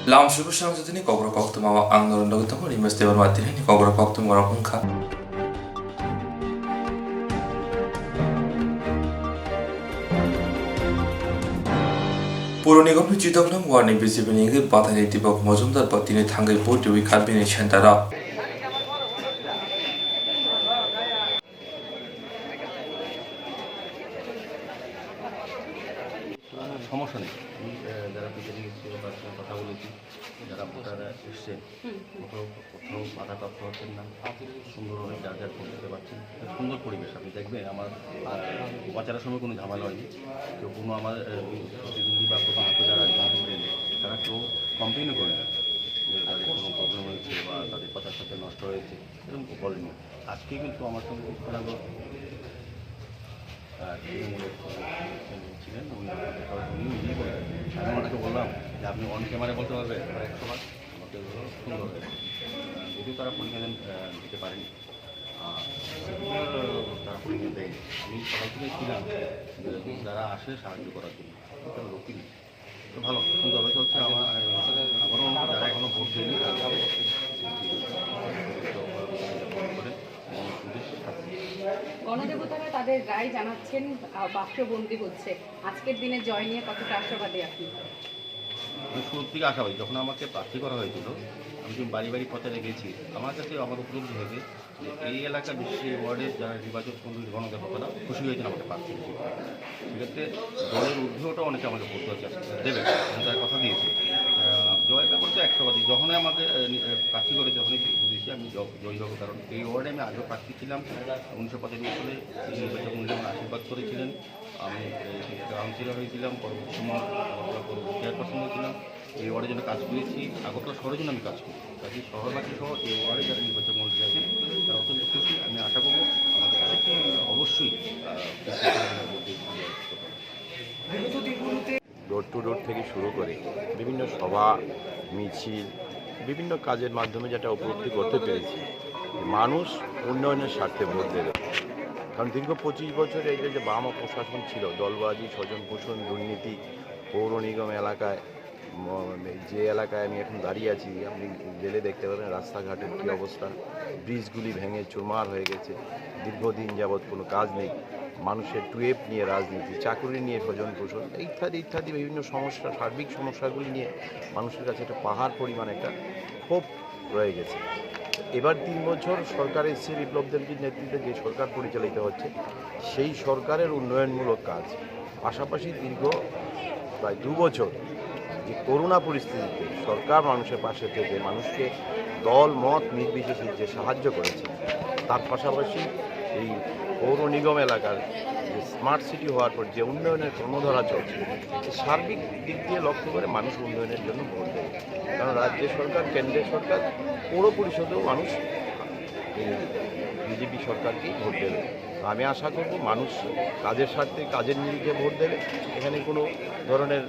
라운시고 시장주더니 거꾸로 꺾tum하와 악노는 너구통을 이메스 대원 왔더니 거꾸로 꺾tum을 어kun카 পৌরনিগম চিতগনম ওয়ার্ডে বিজেপি নিয়ে বাধানি দীপক মজুমদার বা তিনি থাঙ্গাই বোর্ডে উই কাবিনে সেন্টারা সমস্যা নেই। আমি যারা পিছনে গেছি তার সঙ্গে কথা বলেছি, যারা ভোটাররা এসছে কোথাও কোথাও বাধাপ্রাপ্ত হচ্ছেন না, সুন্দরভাবে যার যার ভোট দিতে পারছেন। সুন্দর পরিবেশ আপনি দেখবেন। আমার প্রচারের সময় কোনো ঝামেলা হয়নি। কেউ কোনো আমার প্রতিদ্বন্দ্বী বা প্রধানত যারা দিলেন তারা কেউ কমপ্লেনও করে না যে তাদের কোনো প্রবলেম হয়েছে বা তাদের কথার সাথে নষ্ট হয়েছে, এরকম বলেনি। আজকে কিন্তু আমার সঙ্গে ছিলেন, উনি নিজেই বললেন। আমি ওনাকে বললাম যে আপনি অন ক্যামেরায় বলতে পারবেন 100বার, আমাকে সুন্দর হবে। যদিও তারা পরীক্ষা দিতে পারেনি, তারা পরীক্ষা দেয়নি। আমি সকাল থেকে ছিলাম যারা আসে সাহায্য করার জন্য, তারা লোকই নেই। তো ভালো সুন্দরভাবে চলছে। আমারও যারা এখনও ভোট দেয়নি গণদেবতারা তাদের রায় জানাচ্ছেন, বাক্সবন্দি হচ্ছে। আজকের দিনে জয় নিয়ে কতটা আশাবাদী আপনি? আমি শুরুর থেকে আশাবাদী। যখন আমাকে প্রার্থী করা হয়েছিল, আমি যখন বাড়ি বাড়ি প্রচারে গেছি, আমার কাছে আমার উপলব্ধি হয়েছে যে এই এলাকার বিশেষ ওয়ার্ডের যারা নির্বাচন কমিটির গণদেবতারা খুশি হয়েছেন আমাকে প্রার্থী। সেক্ষেত্রে দলের ঊর্ধ্বেও অনেকে আমাকে ভোট দেবে, তার কথা দিয়েছে। জয়ের ব্যাপারে তো 100বাদী। যখনই আমাকে প্রার্থী করে যখনই বুঝেছি আমি জয়ী হবো, কারণ এই ওয়ার্ডে আমি আগেও প্রার্থী ছিলাম। 1995 সালে নির্বাচন মন্ডলী আমার আশীর্বাদ করেছিলেন। আমি কাউন্সিলর হয়েছিলাম, পরবর্তী সময় চেয়ারপারসন হয়েছিলাম। এই ওয়ার্ডের জন্য কাজ করেছি, আগরতলা শহরের জন্য আমি কাজ করি। কাজে শহরবাসী সহ এই ওয়ার্ডে যারা নির্বাচন মন্ডলী আছেন তারা অত্যন্ত খুশি। আমি আশা করব আমাদের অবশ্যই ডোর টু ডোর থেকে শুরু করে বিভিন্ন সভা মিছিল বিভিন্ন কাজের মাধ্যমে যেটা উপলব্ধি করতে পেরেছি, মানুষ উন্নয়নের স্বার্থে ভোট দেবে। কারণ দীর্ঘ 25 বছর এই যে বাম প্রশাসন ছিল, দলবাজি, স্বজন পোষণ, দুর্নীতি, পৌর নিগম এলাকায়, যে এলাকায় আমি এখন দাঁড়িয়ে আছি আপনি গেলে দেখতে পাবেন রাস্তাঘাটের কী অবস্থা, ব্রিজগুলি ভেঙে চুরমার হয়ে গেছে। দীর্ঘদিন যাবৎ কোনো কাজ নেই, মানুষের টুয়েপ নিয়ে রাজনীতি, চাকরি নিয়ে স্বজন পোষণ ইত্যাদি ইত্যাদি বিভিন্ন সমস্যা, সার্বিক সমস্যাগুলি নিয়ে মানুষের কাছে একটা পাহাড় পরিমাণ একটা ক্ষোভ রয়ে গেছে। এবার 3 বছর সরকার এসছে, বিপ্লব দেবজির নেতৃত্বে যে সরকার পরিচালিত হচ্ছে সেই সরকারের উন্নয়নমূলক কাজ, পাশাপাশি দীর্ঘ প্রায় 2 বছর যে করোনা পরিস্থিতিতে সরকার মানুষের পাশে থেকে মানুষকে দল মত নির্বিশেষে যে সাহায্য করেছে, তার পাশাপাশি এই পৌর নিগম এলাকার যে স্মার্ট সিটি হওয়ার পর যে উন্নয়নের ক্রমধারা চলছে, সার্বিক দিক দিয়ে লক্ষ্য করে মানুষ উন্নয়নের জন্য ভোট দেবে। কারণ রাজ্য সরকার, কেন্দ্রের সরকার, পৌর পরিষদেও মানুষ বিজেপি সরকারকেই ভোট দেবে। আমি আশা করব মানুষ কাজের স্বার্থে কাজের নিরিখে ভোট দেবে। এখানে কোনো ধরনের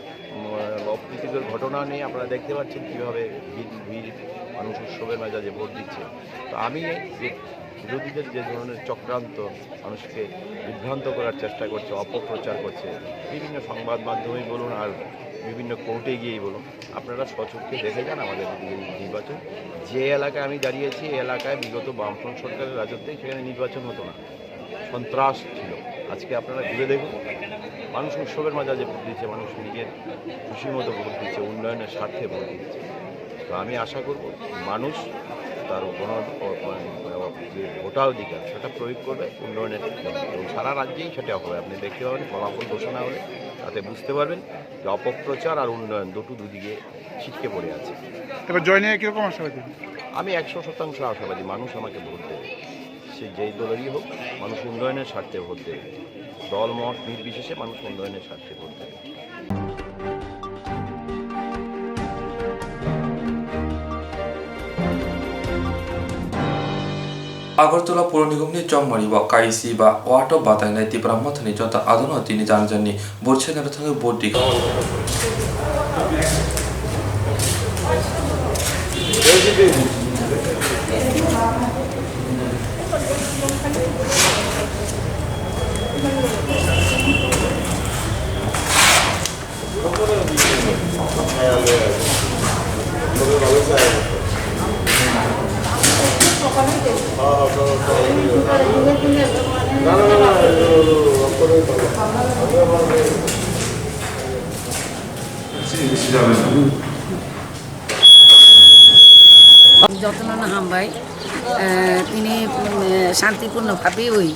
অপ্রীতিকর ঘটনা নেই। আপনারা দেখতে পাচ্ছেন কীভাবে ভিড় মানুষ উৎসবের মেজাজে ভোট দিচ্ছে। তো আমি বিরোধীদের যে ধরনের চক্রান্ত মানুষকে বিভ্রান্ত করার চেষ্টা করছে, অপপ্রচার করছে, বিভিন্ন সংবাদ মাধ্যমেই বলুন আর বিভিন্ন কোর্টে গিয়েই বলুন, আপনারা স্বচক্ষে দেখে যান আমাদের নির্বাচন। যে এলাকায় আমি দাঁড়িয়েছি এই এলাকায় বিগত বামফ্রন্ট সরকারের রাজত্বে সেখানে নির্বাচন হতো না, সন্ত্রাস ছিল। আজকে আপনারা ঘুরে দেখুন, মানুষ উৎসবের মাঝে ভোট দিচ্ছে, মানুষ নিজের খুশি মতো ভোট দিচ্ছে, উন্নয়নের স্বার্থে ভোট দিচ্ছে। তো আমি আশা করব মানুষ তার যে ভোটাধিকার সেটা প্রয়োগ করবে উন্নয়নের জন্য, এবং সারা রাজ্যেই সেটা হবে। আপনি দেখতে পাবেন ফলাফল ঘোষণা হলে তাতে বুঝতে পারবেন যে অপপ্রচার আর উন্নয়ন দুদিকে ছিটকে পড়ে আছে। এবার জয় নিয়ে কীরকম আশাবাদী? আমি 100% আশাবাদী মানুষ আমাকে ভোট দেবে, সে যেই দলেরই হোক। মানুষ উন্নয়নের স্বার্থে ভোট দেবে, দল মত নির্বিশেষে মানুষ উন্নয়নের স্বার্থে ভোট দেবে। আগরতলা পৌর নিগমनि चौमारी व काइसी व वाटो बातायनाय तिब्राह्मथनि जता आदनो तिनि जानजानि बोरछेनार थाङै बोर्डिक যত্ন হামবাই তিনি শান্তিপূর্ণভাবে ওই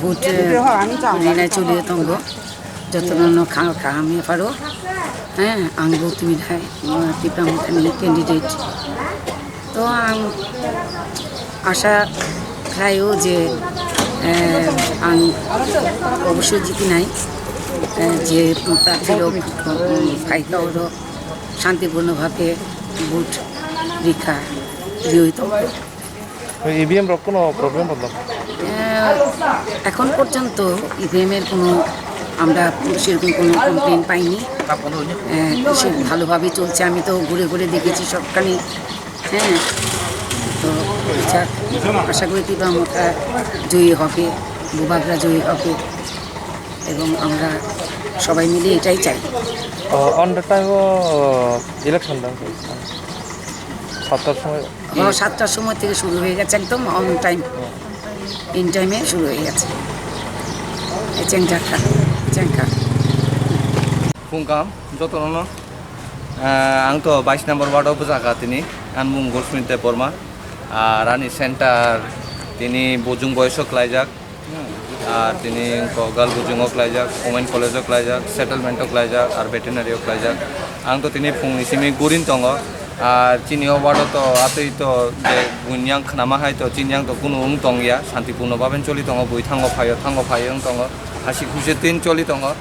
ভোট রিনায় চলিয়ে তঙ্গ যত্ন খাহামে পারো হ্যাঁ আং বৌতিমিধায় টিপ্রামথানি ক্যান্ডিডেট তো আং আশা খাইও যে আং অবশ্যই জিতি নাই যে প্রার্থীর ফাইকাওর শান্তিপূর্ণভাবে ভোট রিখা রিয়িত ইভিএম র কোনো প্রবলেম হলো এখন পর্যন্ত ইভিএমের কোনো আমরা সেরকম কোনো কমপ্লেন পাইনি সে ভালোভাবেই চলছে আমি তো ঘুরে ঘুরে দেখেছি সবখানে হ্যাঁ তো আশা করি তীব্রামতা জয়ী হবে ভূভাগরা জয়ী হবে এবং আমরা সবাই মিলে এটাই চাই অন দ্য টাইম ইলেকশন 7টার সময় 7টার সময় থেকে শুরু হয়ে গেছে একদম অন টাইম ইন টাইমে শুরু হয়ে গেছে চেংকা Pungkam, jotono, ang to 22 number ward of Jaga tini, an mung Goldsmith Porma, Rani Center, tini Bojung Boys of Klajak, tini Kogal Bojung of Klajak, Women College of Klajak, Settlement of Klajak, or Veterinary of Klajak, ang to tini Pung Isimi Gurin Tongo, Chini ward to Ati to Gunyang Namahai to Chinyang to Kunung Tongia, Santipuno Baben Choli Tongo, Buitango Fire Tongo, Hashikusetin Choli Tongo.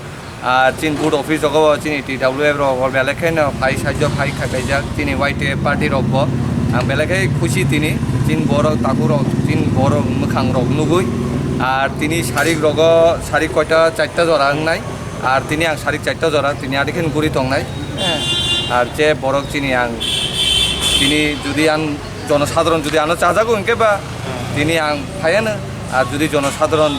Chin board office of Chini TWF or Belakan of High Sajo High Kakajak, Tini White Party of Bob, and Belaka Kushi Tini, Chin Boro Takuro, Chin Boro Mukang Rog Nugui, Tini Sharik Rogo, Sarikota, Chaitas or Angnai, Tini and Sarik Chaitas or Tini Adikan Kuritongai, Arche Borok Chini and Tini Judian Jonas Hadron Judiano Chazago and Keba, Tini and Hayana, Judi Jonas Hadron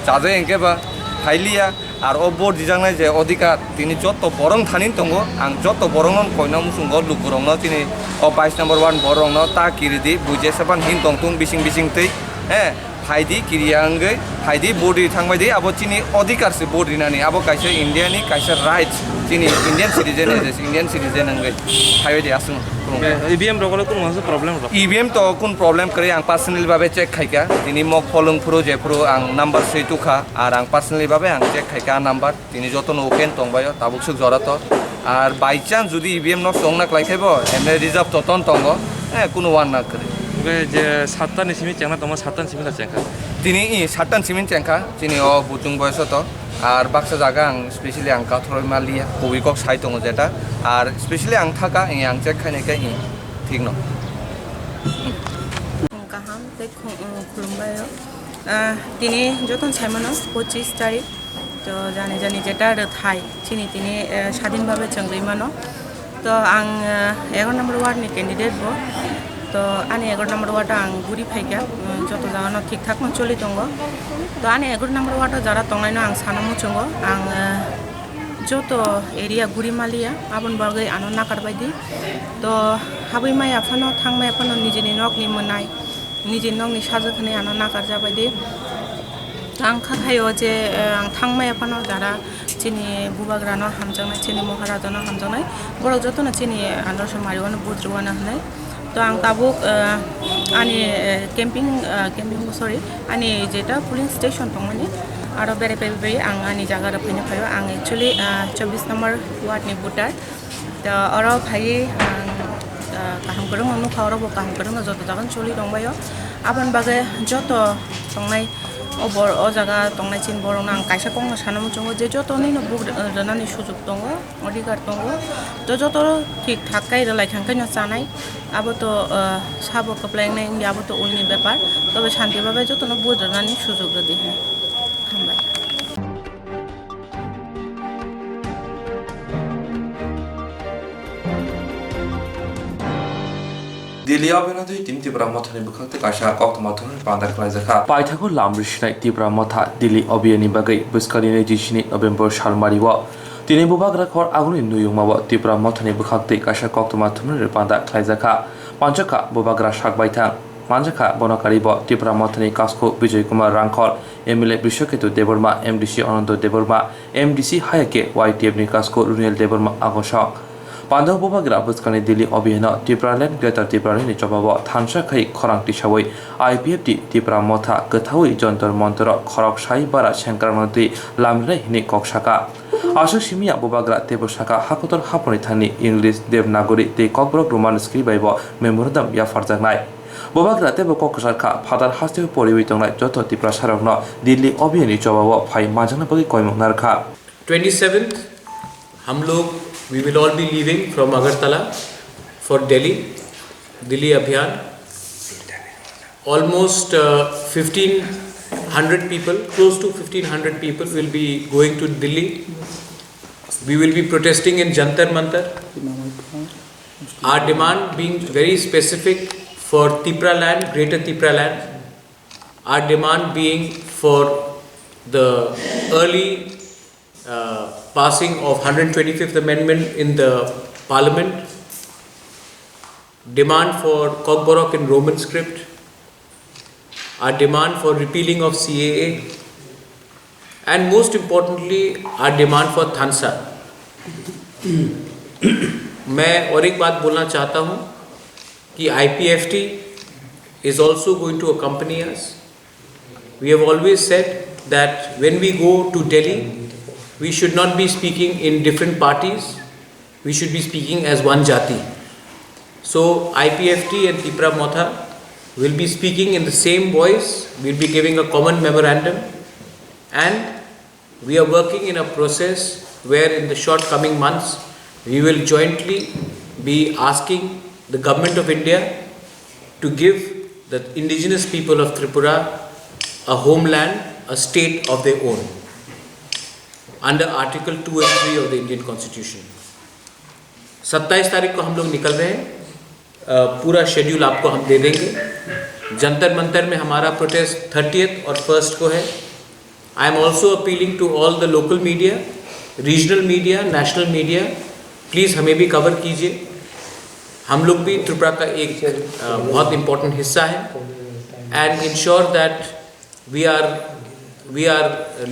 Chaze and Keba, Hailia. আর অব্বর দিজাংনাই যে অধিকার তিনি যত বরং থানিন তঙ্গ আং যত বরং কইনা মুসুঙ্গ লুকুরং তিনি অ 22 নম্বর 1 বরং তা কিরিদি বুজে সাবান হিন তংতুং বিসিং বিসিং তৈ হ্যাঁ ফাইদি কিরিয়াঙ্গৈ ফাইদি বডি থাংবাইদি আবো চিনি অধিকারসে বডি নানি আবো কাইসে ইন্ডিয়ানি কাইসে রাইটস চিনি ইন্ডিয়ান সিটিজেন এজেস ইন্ডিয়ান সিটিজেন আঙ্গৈ ফাইদি আসুন ইভিএম র কোনো প্রবলেম ইভিএম তো কোন প্রবলেম করে আং পার্সোনালি ভাবে চেক খাইকা তিনি মক ফলং ফুরো যে ফুরো আং নাম্বার সেইটুখা আর আং পার্সোনালি ভাবে আং চেক খাইকা নাম্বার তিনি যতন ওকেন তংবায় তাবুকসুক জরাত আর বাই চান্স যদি ইভিএম ন সংনা ক্লাইখাইব এমনে রিজার্ভ ততন তঙ্গ হ্যাঁ কোনো ওয়ান না করে যে 7টানি সিমি চেংনা তোমার 7টানি সিমি চেংকা তিনি 7টান সিমিন চেংকা তিনি অ বুতুং বয়স তো আর বাক্সা জায়গা আং স্পেশালি আং কাথরই মালিয়া কবিকক সাই দङ যেটা আর স্পেশালি আং থাকা আং চেক খাইনাইকাই ঠিক ন গাহাম তে খুলুমবায় তিনি যতন সাইমানো 25 তারিখ তো জানি যেটা থাই চিনি তিনি স্বাধীনভাবে চংগ্রিমানো তো আং 11 নম্বর ওয়ার্ডনি ক্যান্ডিডেট বো তো আনি 11 নম্বর ওয়ার্ড আং গুরি ফাইকা যত জাগানো ঠিকঠাক চলি দङ তো আনি 11 নম্বর ওয়ার্ড যারা তংনাইনো আং সানামু চङ আং যত এরিয়া গুরি মালিয়া আবন বর্গै আনো নাকারবাইদি তো হাবৈ মাই আফানো থাংমাই আফানো নিজেनि नकनि मोननाय নিজেनि नकनि साजोखने आनो नाकार जाबायदि आं खाखायो जे आं थांमाय आफानो जारा चिनि बुबाग्रानो हामजांनाय चिनि महाराजानो हामजांनाय बर' जतनो चिनि आदर्श मारिवानो बुद्रुवानो होनाय তো আং তাবুক আনি ক্যাম্পিং সরি আনি যেটা পুলিং স্টেশন দংমানি আরো বেড়ে বেড়ে আং আনি জায়গাটা ফেনে ফাইও আং একচুয়ালি 24 নম্বর ওয়ার্ডনি ভোটার তো আরো ভাই কাহাম করং আং নুখাওরাবো কাহাম করং যত জাগান চলি দংবাयो আবান বাগে যত দংনাই অবর অ জায়গা দংনাই চিন বরং আং কাইসা কং সানামু চङ যে যতनिनो बुक रनानि सुजुग दङ अधिकार दङ তো যত ঠিকঠাক কাই রাইখাंखायनो জানাই আবো তো সাবো কপ্লাইংনাই আবো তো উনি ব্যাপার তবে শান্তিভাবে যতনো বুক রনানি সুযোগ দি হামবাই दिल्लीयाव बेनादै तीन तीव्र मथानि बुखांते काशा कक्त मथानि बांदार खालायजाखा पाइथाखौ लामरिसनाय तीव्र मथा दिल्ली अभियाननि बागै बुस्कारिनि 12 नभेम्बर सालमारिव दिनै बुबाग्रा खर आगुनि नुयुमाव तीव्र मथानि बुखांते काशा कक्त मथानि बांदा खालायजाखा पांचका बुबाग्रा साकबायथां मानजाखा बनकारिब तीव्र मथानि कासखौ विजय कुमार रांखल एमएलए बिश्वकेतु देबर्मा एमडीसी अनंत देबर्मा एमडीसी हायाके वाईटीएफ नि कासखौ रुनिल Debbarma आगोसक Pandang Bubagra Buskani Delhi Obihana Tipraland Greater Tipralani Chobaba Tansha Kai Korang Tishawi IPFT Tipra Motha Gatawi Jontor Montoro Korok Shai Bara Shankaramati Lamre Hini Kokshaka Asha Shimia Bubagra Teboshaka Hakotor Haponitani English Devnagori Te Kokbrok Roman Scribaibo Memorandum Yafarjanai Bubagra Tebo Koksaka Father Hasti Poriwitongai Joto Tipra Sarogno Delhi Obihani Chobaba Pai Majana Bagi Koimok Narka 27th हम लोग we will all be leaving from Agartala for Delhi Abhiyan. Almost 1,500 people, close to 1,500 people will be going to Delhi. We will be protesting in Jantar Mantar. Our demand being very specific for Tipra land, Greater Tipra land. Our demand being for the early passing of 125th Amendment in the Parliament, demand for Kokborok in Roman script, our demand for repealing of CAA, and most importantly our demand for Thansa. मैं और एक बात बोलना चाहता हूँ कि IPFT is also going to accompany us. We have always said that when we go to Delhi, we should not be speaking in different parties, we should be speaking as one jati. So IPFT and Tipra Motha will be speaking in the same voice, we will be giving a common memorandum, and we are working in a process where in the short coming months we will jointly be asking the government of India to give the indigenous people of Tripura a homeland, a state of their own, under Article 2 and 3 of the Indian Constitution. 27 तारीख को हम लोग निकल रहे हैं, पूरा schedule आपको हम दे देंगे. जंतर मंतर में हमारा प्रोटेस्ट 30th और 1st को है. I am also appealing to all the local media, regional media, national media, please हमें भी कवर कीजिए. हम लोग भी त्रिपुरा का एक बहुत important हिस्सा है, and ensure that we are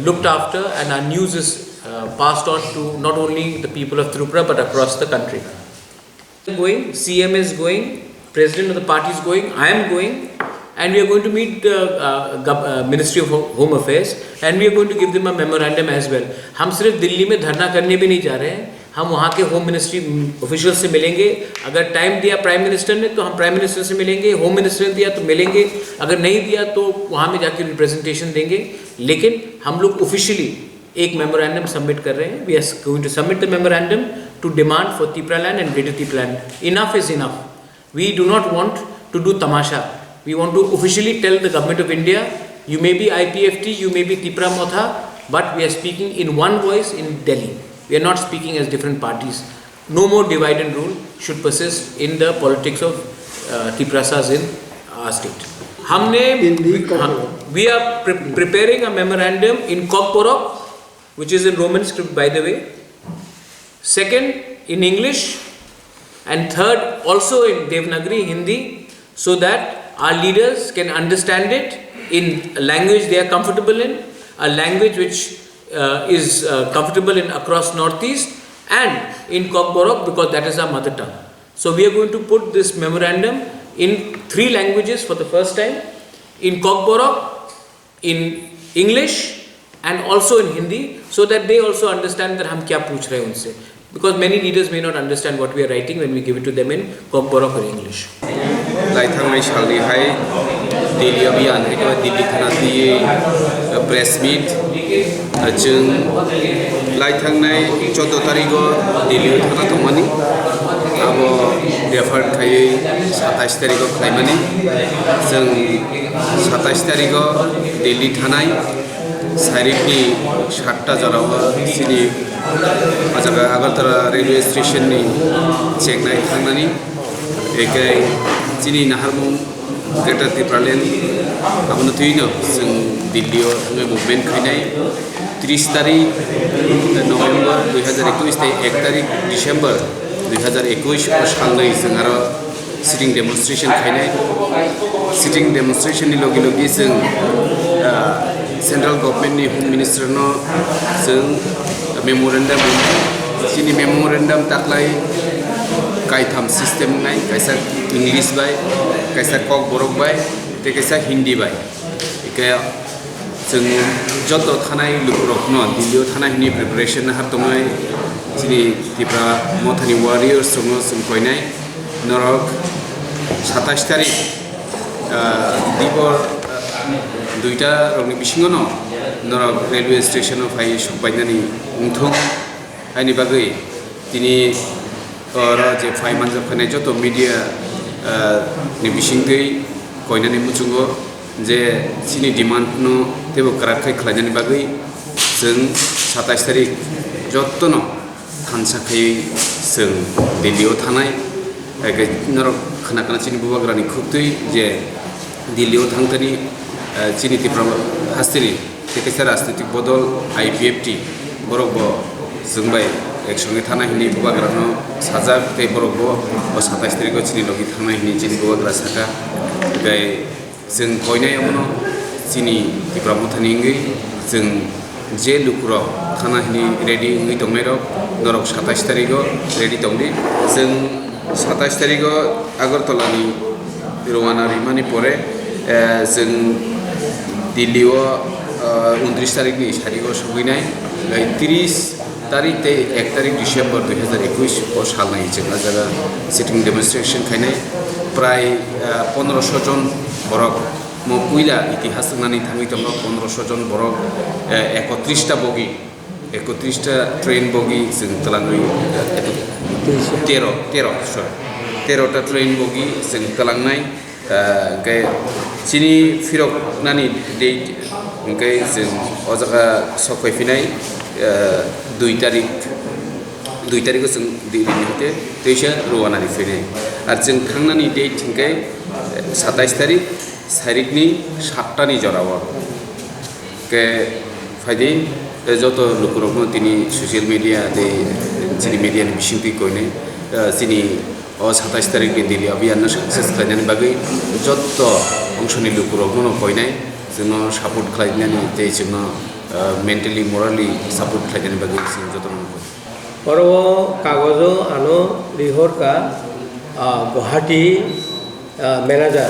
looked after and our news is passed on to not only the people of Tripura but across the country. CM is going, President of the party is going, I am going, and we are going to meet the Ministry of Home Affairs and we are going to give them a memorandum as well. हम सिर्फ दिल्ली में धरना करने भी नहीं जा रहे हैं, हम वहाँ के होम मिनिस्ट्री ऑफिशियल से मिलेंगे. अगर टाइम दिया प्राइम मिनिस्टर ने तो हम प्राइम मिनिस्टर से मिलेंगे, होम मिनिस्टर ने दिया तो मिलेंगे, अगर नहीं दिया तो वहाँ में जाके रिप्रेजेंटेशन देंगे. लेकिन हम लोग ऑफिशियली एक मेमोरेंडम सबमिट कर रहे हैं. We are going to submit the memorandum to demand for Tipra land and Greater Tipra land. Enough is enough. We do not want to do tamasha. We want to officially tell the government of India, you may be IPFT, you may be Tipra Motha, but we are speaking in one voice in Delhi. We are not speaking as different parties. No more divide and rule should persist in the politics of Tiprasas in our state. We are preparing a memorandum in Kokborok, which is in Roman script by the way. Second in English, and third also in Devnagari Hindi, so that our leaders can understand it in a language they are comfortable in, a language which is comfortable in across Northeast, and in Kokborok because that is our mother tongue. So we are going to put this memorandum in 3 languages for the first time, in Kokborok, in English and also in Hindi, so that they also understand that हम क्या पूछ रहे हैं उनसे. Because many leaders may not understand what we are writing when we give it to them in Kokborok or English. लाइथांनाय सालनिहाय Delhi अभियान एबा Delhi थानानि press meet जों लाइथांनाय 14 तारिखआव दिल्ली थाना थांमानि आबो रेफार खायै 27 तारिखआव खालामनानै जों 27 तारिखआव दिल्ली थानाय सारिखनि 7टा जाराव सिनि आगरतला रेलवे स्टेशननि चेकनाय थांनानै एकाय चिनी नाहारमुं ग्रेटर Tipra land आबनो थैनो जों दिल्लीआव थांनो मुभमेन्ट खायनाय 30 तारिख नभेम्बर 2021 ते 1 तारिख डिसेम्बर 2021 साननै जों आरो सिटिं डेमनस्ट्रेशन खायनाय सिटिं डेमनस्ट्रेशननि लगे लगे जों सेंट्रल गभर्नमेन्टनि होम मिनिस्टारनो जों मेमोरेंडम चिनी memorandum ताकलाय kaitham system nai kaisa English bai kaisa kok borok bai te kaisa Hindi bai ike जों जत थानाय लोगोरकनो दिल्लीयाव थानाय हिनि प्रिपारेशन हाबदोंमोन जोंनि त्रिपुरा मथानि वारियर्स दङ जों फैनाय नरक 27 तारिख दिपर दुइटा रंनि बिसिङावनो नरक रेलवे स्टेशनाव फाय सबायनानै उंथं आइनि बागै दिनै जे फाय मानजा फैनाय जत मिडिया नि बिसिङै कयनानै मुचुङो जे सिनि डिमान्ड नो तेबो कराखै खलायनायनि बागै जों 27 तारिख जत्तनो थानसाखै जों दिल्लीयाव थानाय नरक खाना चिनि बुबाग्रानि खुबतै जे दिल्लीयाव थांतनि चिनि त्रिपुरा हास्तिनि तेकेसा राजनीतिक बदल IPFT बरकबो जोंबाय एकसंगे थानाय हिनि बुबाग्रानो साजा ते बरकबो 27 तारिखआव चिनि लगी थांनाय हिनि चिनि बुबाग्रा साका गाय जों कयनायावनो चिनि त्रिपुरा मथानि जों जे लुकुराव थाना हिनि रेडि दंनाय नरक 27 तारिखआव रेडि दंनि जों 27 तारिखआव आगरतलानि रवाना रिमानि परे जों दिल्लीयाव 29 तारिखनि सारिखआव सहैनाय 30 तारिख 1 तारिख डिसेम्बर 2021 सालनाय जोंना जागा सिटिं डेमनस्ट्रेशन खायनाय प्राय 1500 जन बरक पुइला इतिहास नानी थाङै दङ 1500 जन बरक 31टा बगि 31टा ट्रेन बगि जों तलाङै 13टा ट्रेन बगि जों तलांनाय ओमफ्राय चिनि फिरक नानि डेट ओमफ्राय जों अजागा सफैफिनाय 2 तारिखआव जों दिल्लीनि हते दैसा रवानानि फैनाय आरो जों थांनानै डेट ओमफ्राय 27 तारिख सारिखनि 7टानि जराव के फायदे जत लोगोरकनो दिनै ससियेल मिडिया दे चिनि मिडियानि बिसिंथि कयने चिनि 27 तारिखनि दिल्ली अभियान सक्सेस खालामनायनि बागै जत अंशनि लोगोरकनो कयनाय जोंनो सापर्ट खालामनायनि जे जोंनो मेन्टेलि मरालि सापर्ट खालामनायनि बागै जों जतन परव कागजो आनो रिहर का गुवाहाटी मैनेजर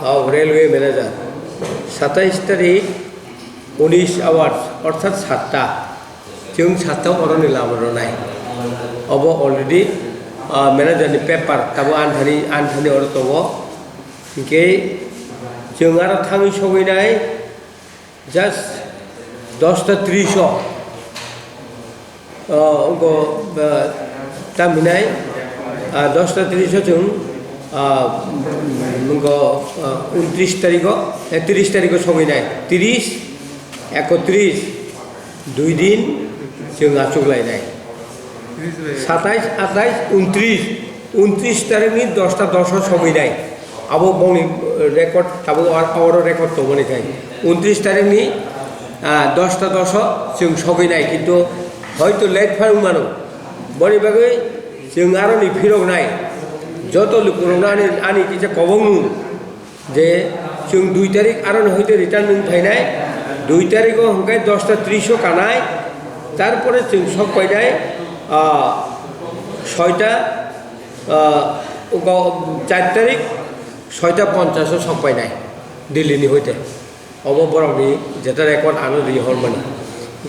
और रेलवे मैनेजर 27 तारीख 19 आवार्स अर्थात 7टा जों 7टाव अरनि लाबोनाय अब अलरेडी मैनेजरनि पेपार ताबो आन्थानि अर दङ इनके जों आरो थाङै सहैनाय जास्ट 10:30 उनको तामिनाय 10:30 जों उनको 29 तारिखआव 30 तारिखआव सहैनाय 30 31 2 दिन जों आचुगलायनाय 27 28 29 तारिखनि 10:10 सहैनाय अब बंनि रेकर्ड ताबो आवर रेकर्ड दङनिखाय 29 तारिखनि 10:10 जों सहैनाय किन्तु हयतो लेट फारुमानो बनि बागै जों आरो नि फिरगनाय जत लोगोरकनो आनि किसे कबंनु जे जों 2 तारिख आरो हयतो रिटार्न फैनाय 2 तारिखआव हंकाय 10:30 कानाय तारपरे जों सब फैनाय 6टा 4 तारिख 6:50 सब फैनाय दिल्लीनि हयते अब बरकनि जेटा रेकर्ड आनो रिहर माने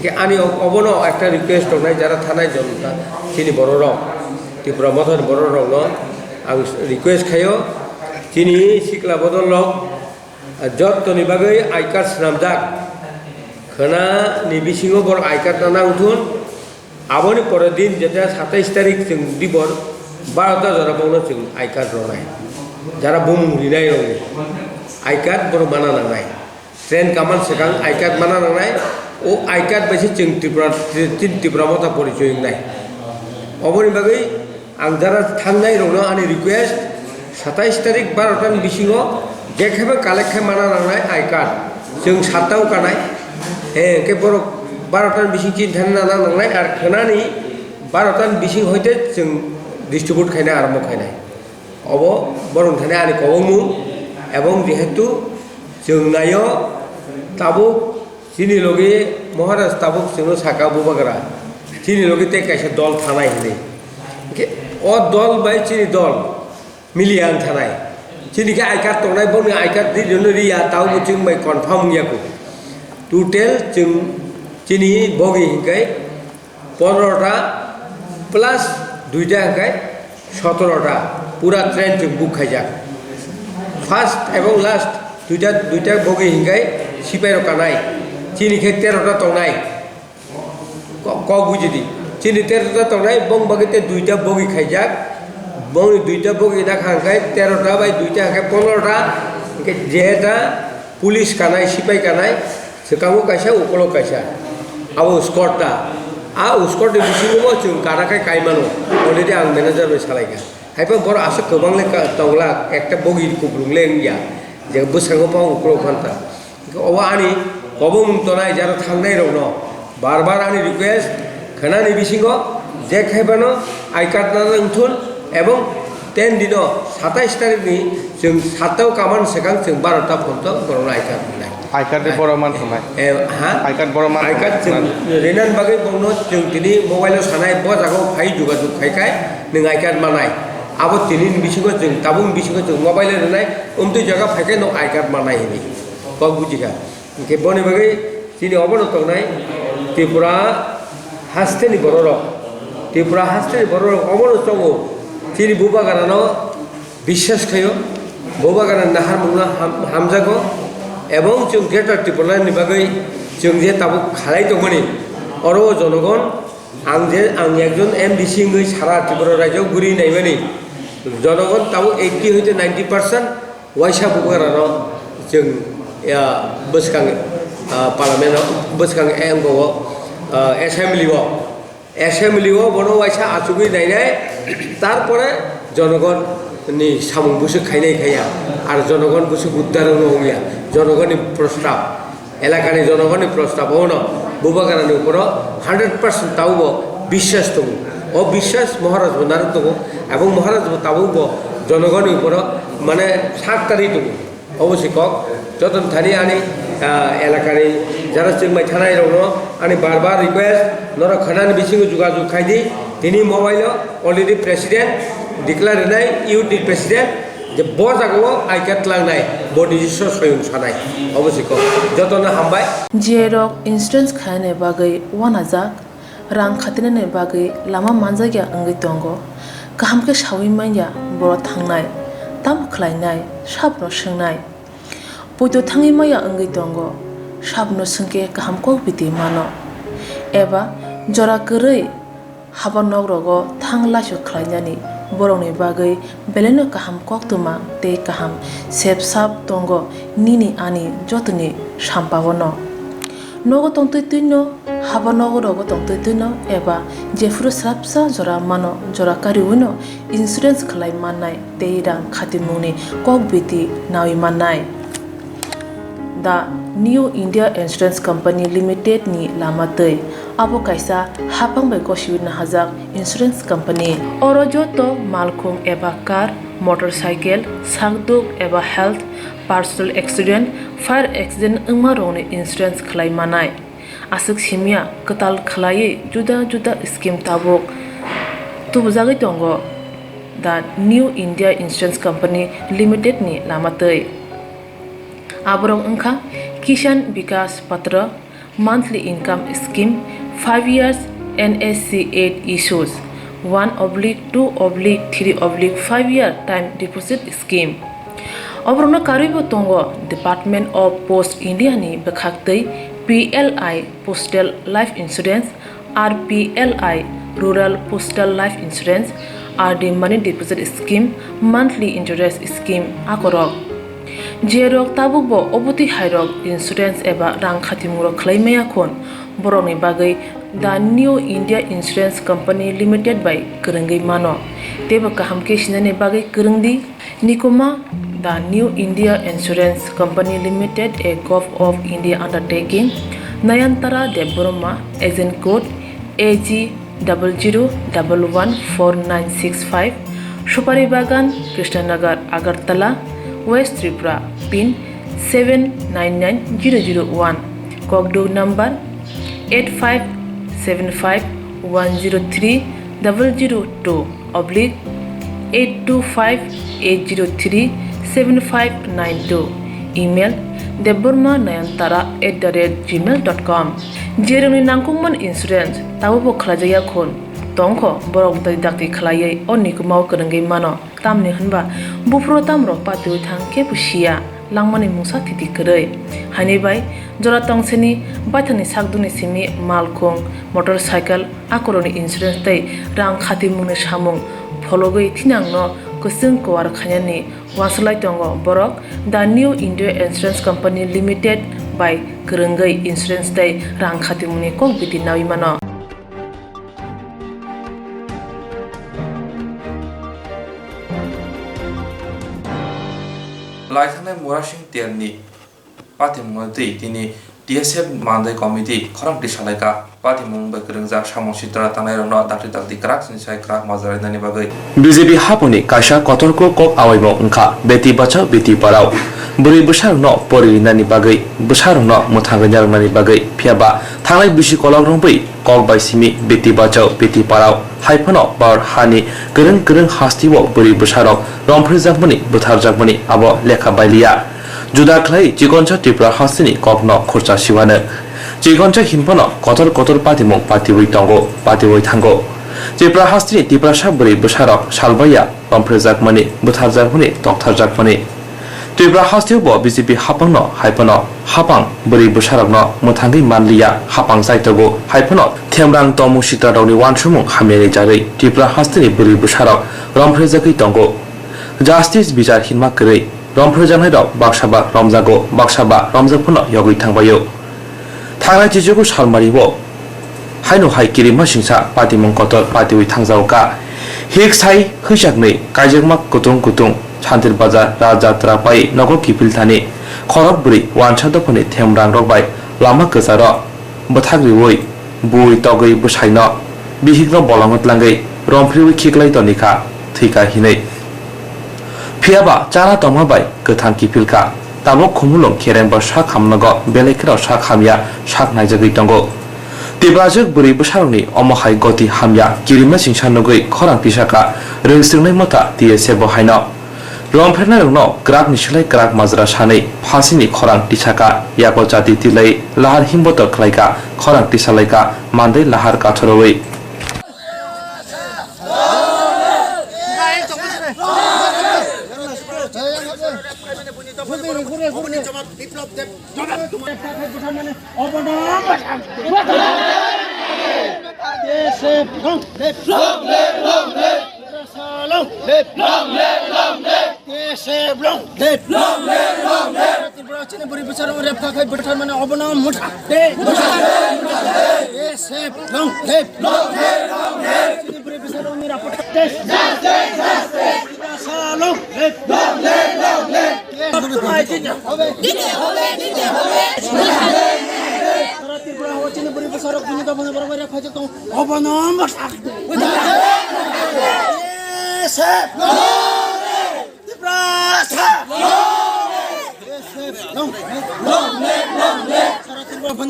कि आनी अबनो एक रिक्वेस्ट दंनाय जरा थानाय जनता चिनि बर रं त्रिपुरा मथानि बर रंनो आं रिक्वेस्ट खायो चिनि सिक्ला बदल लग जत्तनि बागै आई कार्ड नामजाक खोना नि बिसिङाव बर आई कार्ड नाना उठुन आबोनि परेर दिन जेटा 27 तारिख जों दिबर 12टा जरा बावनो जों आई कार्ड रनाय जरा बुम रिनाय रंनि आई कार्ड बर माना नांनाय ट्रेन कामान सेकां आई कार्ड माना नांनाय ओ आई कार्ड बायसे जों त्रिपुरा मथा परिचय होनाय अबनि बागै आं जरा थांनाय रंनो आंनि रिक्वेस्ट 27 तारिख 12टानि बिसिङाव जेखेबो कालेक्ट खालामना नांनाय आई कार्ड जों 7टाव कानाय के बर 12टानि बिसिं चिन्थानि नाना नांनाय आरो खोनानि 12टानि बिसिं हयते जों डिस्ट्रिब्यूट खायनाय आरम्भ खायनाय अब बरं थानाय आंनि कबंमु एवं जेहेतु जों नायो ताबुक चिनि लगे महाराज ताबुक जोंनो साका बुबाग्रा चिनि लगे ते कैसे दल थानाय हने अ दल बाय चिनि दल मिलिया आं थानाय चिनिखे आइ कार्ड दंनाय बनो आइ कार्ड दिनो रिया ताव जों बाय कनफार्म याको टोटेल जों चिनि बगि हिंखाय 15टा प्लस 2टा हिंखाय 17टा पूरा ट्रेन जों बुक खायजा फार्स्ट एवं लास्ट दुइटा बगि हिंखाय सिपाइ रकानाय चिनिखे 13टा दंनाय क बुजिदि चिनि 13टा दंनाय बं बागैते 2टा बगि खायजाक बं 2टा बगि ना खांखाय 13टा बाय 2टा खांखाय 15टा के जेटा पुलिस कानाय सिपाइ कानाय सेकामो कायसा उकलो कायसा आबो स्कॉटटा आ स्कॉट बिसिङाव जों गाराखाय कायमानो अलरेडी आं मेनेजार बाय सालायगा हायबा बर आसे गोबांले दंला एकटा बगि कुब्रुंले या जे बोसाङाव पाव उकलो फान्ता अबा आनि कबो मुंतनाय जारा थांनाय रनो बार बार आनि रिक्वेस्ट खानानि बिसिङाव जे खायबानो आइ कार्ड ना नोंथुन एवं 10 दिनो 27 तारिखनि जों 7टाव कामान सेगां जों 12टा फन्त बरन आइ कार्ड मोननाय आइ कार्ड बरमान थांनाय हा I card Barman I card जों रेनान बागै बंनो जों दिनै मोबाइलाव सानाय ब जागाव फाइ जुगाजुग खायखाय नों आइ कार्ड मानाय आबो दिनै बिसिङाव जों ताबुं बिसिङाव जों मोबाइल रेनाय उमतु जागा फायखाय न आइ कार्ड मानाय हिनि क बुजिगा के बनि बागै दिनै अबनो तंनाय त्रिपुरा हास्तेनि बररक त्रिपुरा हास्तेनि बररक अबनो तंगो चिनि बुबागानानो বিশ্বাস खायो बुबागाना नाहार मुंना हामजागो एवं जों ग्रेटार त्रिपुरानि बागै जों जे ताबु खालाय दंमोन अरो जनगण आं एकजन एमडिसि गै सारा त्रिपुरा रायजोआव गुरि नायबानि जनगण ताबु 80 हयतो 90% वाइसा बुबागानानो जों बोसखां पार्लामेन्टआव बोसखां एंगआव एसेम्बलिआव बनो वाइसा आसुगै नायनाय तारपरे जनगण नि सामुं बुसु खायनाय खाया आरो जनगण बुसु उद्धारण होया जनगणनि प्रस्ताव एलाकानि जनगणनि प्रस्ताव होनो बुबागानानि उपराव 100% तावबो বিশ্বাস दङ अ বিশ্বাস महाराज बनार दङ এবং महाराज तावबो जनगणनि उपराव माने 7 तारिख दङ अबश्य কক যতন থানি আনি এলাকানি যারা চিংমাই থানায় রনো আনি বারবার রিকোয়েস্ট নর খানানি বিসিং যোগাযোগ খাইদি তিনি মোবাইল অলরেডি প্রেসিডেন্ট ডিক্লার নাই ইউটি প্রেসিডেন্ট যে ব জাগাও আই কার্ড লাंनाय বডিজিস সয়ং সানাय অবশ্যই কক যতন হামবাই जेरक इन्सुरेन्स खाने बागै वानाजाक रां खातिने बागै लामा मानजागिया अंगै दंगो गाहामके सावै माइया बर थांनाय ताम खलायनाय साबनो सोंनाय बयदो थाङै माया अंगै दंगो साबनो सोंके गाहामको बिदि मानो एबा जरा गरै हाबा नगरगो थांलासो खलायनानि बरंनि बागै बेलेनो गाहाम कक्तुमा ते गाहाम सेब साब दंगो निनि आनि जतनि साम्पावनो नगो तंतैतैनो हाबा नगरगो तंतैतैनो एबा जेफुरो स्राबसा जरा मानो जरा कारिउनो इन्सुरेन्स खलाय माननाय ते रां खातिमुनि कक बिदि नावि माननाय दा new India insurance company limited नि लामातै आबो कायसा हापां बाय गसिबिना हाजाक इंश्योरेंस कंपनी अरजो तो मालखुम एबा कार मोटरसाइकेल सागदुक एबा health personal accident fire accident Uma रोने इंश्योरेंस खलाय मानाय आसक सिमिया कताल खलायै जुदा जुदा स्कीम ताबुक तुबजागै दंगो दा new India insurance company limited नि लामातै आबरं अंखा किसान विकास पत्र monthly income scheme 5 years NSC 8 issues 1/2/3/5 year time deposit scheme अब्रनो कारिबो तंगो डिपार्टमेंट ऑफ पोस्ट इंडिया नि बखाक्तै PLI postal life insurance RPLI rural postal life insurance RD money deposit scheme monthly interest scheme आकरक जेरक ताबुबो अबति हायरक इन्सुरेन्स एबा रां खातिमुरक खलायमाया खन बरंनि बागै दा new India insurance company limited बाय गोरोंगै मानो तेबो गाहामके सिनायनि बागै गोरोंदि निकोमा दा new India insurance company limited a gov of India undertaking Nayantara Debbarma agent code AG00114965 Supari बागान Krishnanagar Agartala West Tripura pin 799001 Kogdo number 8575103002 /825-803-7592 email deborma9tara@gmail.com jeroni nangkungman insurance tabo khlajaya khon tongkho borok dai dakti khlaiye onni kumau kanangai mano tamni hanba bufro tamro patu thang ke pusia langmani musa titi krai hani bai jora tongseni baithani sakduni simi malkhong motorcycle akoroni insurance dai rang khati mune samung phologoi thinangno kusung kwar khanyani waslai tongo borok the new India Insurance Company Limited by Kerengai Insurance dai rang khati mune kok biti nawi mano লাইথানে মোরাসিং তেলনি পাতিমুংতে তিনি DSF মানদাই committee খরাংটি সালাইকা পাতিমুং বকরংজা সামসিতরা তানাইরন দাতি দাতি ক্রাক সিনসাই ক্রাক মাজারিনানি বাগৈ বিজেপি হাপনি কাইসা কতরকো কক আওয়াইমো ওংখা বেটি বাঁচাও বেটি পড়াও বুড়ি বসারন পরিনানি বাগৈ বসারন মুথাঙ্গনারনানি বাগৈ ফিয়াবা থাंनाय बिसि कलक रंबै कक बाइसिमि बेटी बाचाओ बेटी पढ़ाओ हाइफनो बार हानि गोरों गोरों हास्तिवो बुरि बसारक रंफ्रिजाकमनि बुथारजाकमनि आबो लेखा बायलिया जुदा खलाय जिगनचा त्रिपुरा हास्तिनि ककनो खरचा सिवानो जिगनचा हिनफनो कतर कतर पातिमुं पातिवै तंगो पातिवै थांगो त्रिपुरा हास्तिनि त्रिपुरासा बुरि बसारक सालबाया रंफ्रिजाकमनि बुथारजाकमनि तक्थारजाकमनि त्रिपुरा हास्तियावबो बिजेपि हापांनो हाइफनो हापां बुरि बसारकनो मुथांगै मानलिया हापां जायतगो हाइफनो थेमरां तमु सितारावनि वानसुमुं हामियानि जारै त्रिपुरा हास्तिनि बुरि बसारक रंफ्रिजाकै तंगो जास्टिस बिचार हिनमा करै रंफ्रिजानायराव बाक्साबा रमजागो बाक्साबा रमजाफोरनो यगै थांबायो थांनाय जिजुगु सालमारिवो हाइनो हाइ किरिमा सिंसा पातिमुं कतर पातिवै थांजावका हिक साइ हैसाकनै काइजोगमा कुतुं कुतुं शान्तिर बाजार राजात्रा पाइ नगर किपिल थानि खरब बुरि वानसादफोरनि थेमरां रगबाय लामा गोजार बथाग्रिवै बुइ तगै बुसाइनो बिहिग्न बलंगतलांगै रंफ्रिवै खिगलाय तनिखा थैका हिनै फियाबा चारा तमाबाय गोथां किपिलका ताबो खुमुलं खेरेनबा सा खामनगो बेलेखेराव सा खामिया साक नायजगै दंगो तिब्राजक बुरि बसारनि अमहाय गति हामिया किरिमा सिंसानगै खरां पिसाका रोंस्रिंनाय मथा DSF बहायनो रंफेरनायरनो ग्राक निसलाय ग्राक माजरा सानै फासिनि खरां टिसाका याको जाति तिलै लाहार हिमबत खलायका खरां टिसालायका मान्दै लाहार काथरवै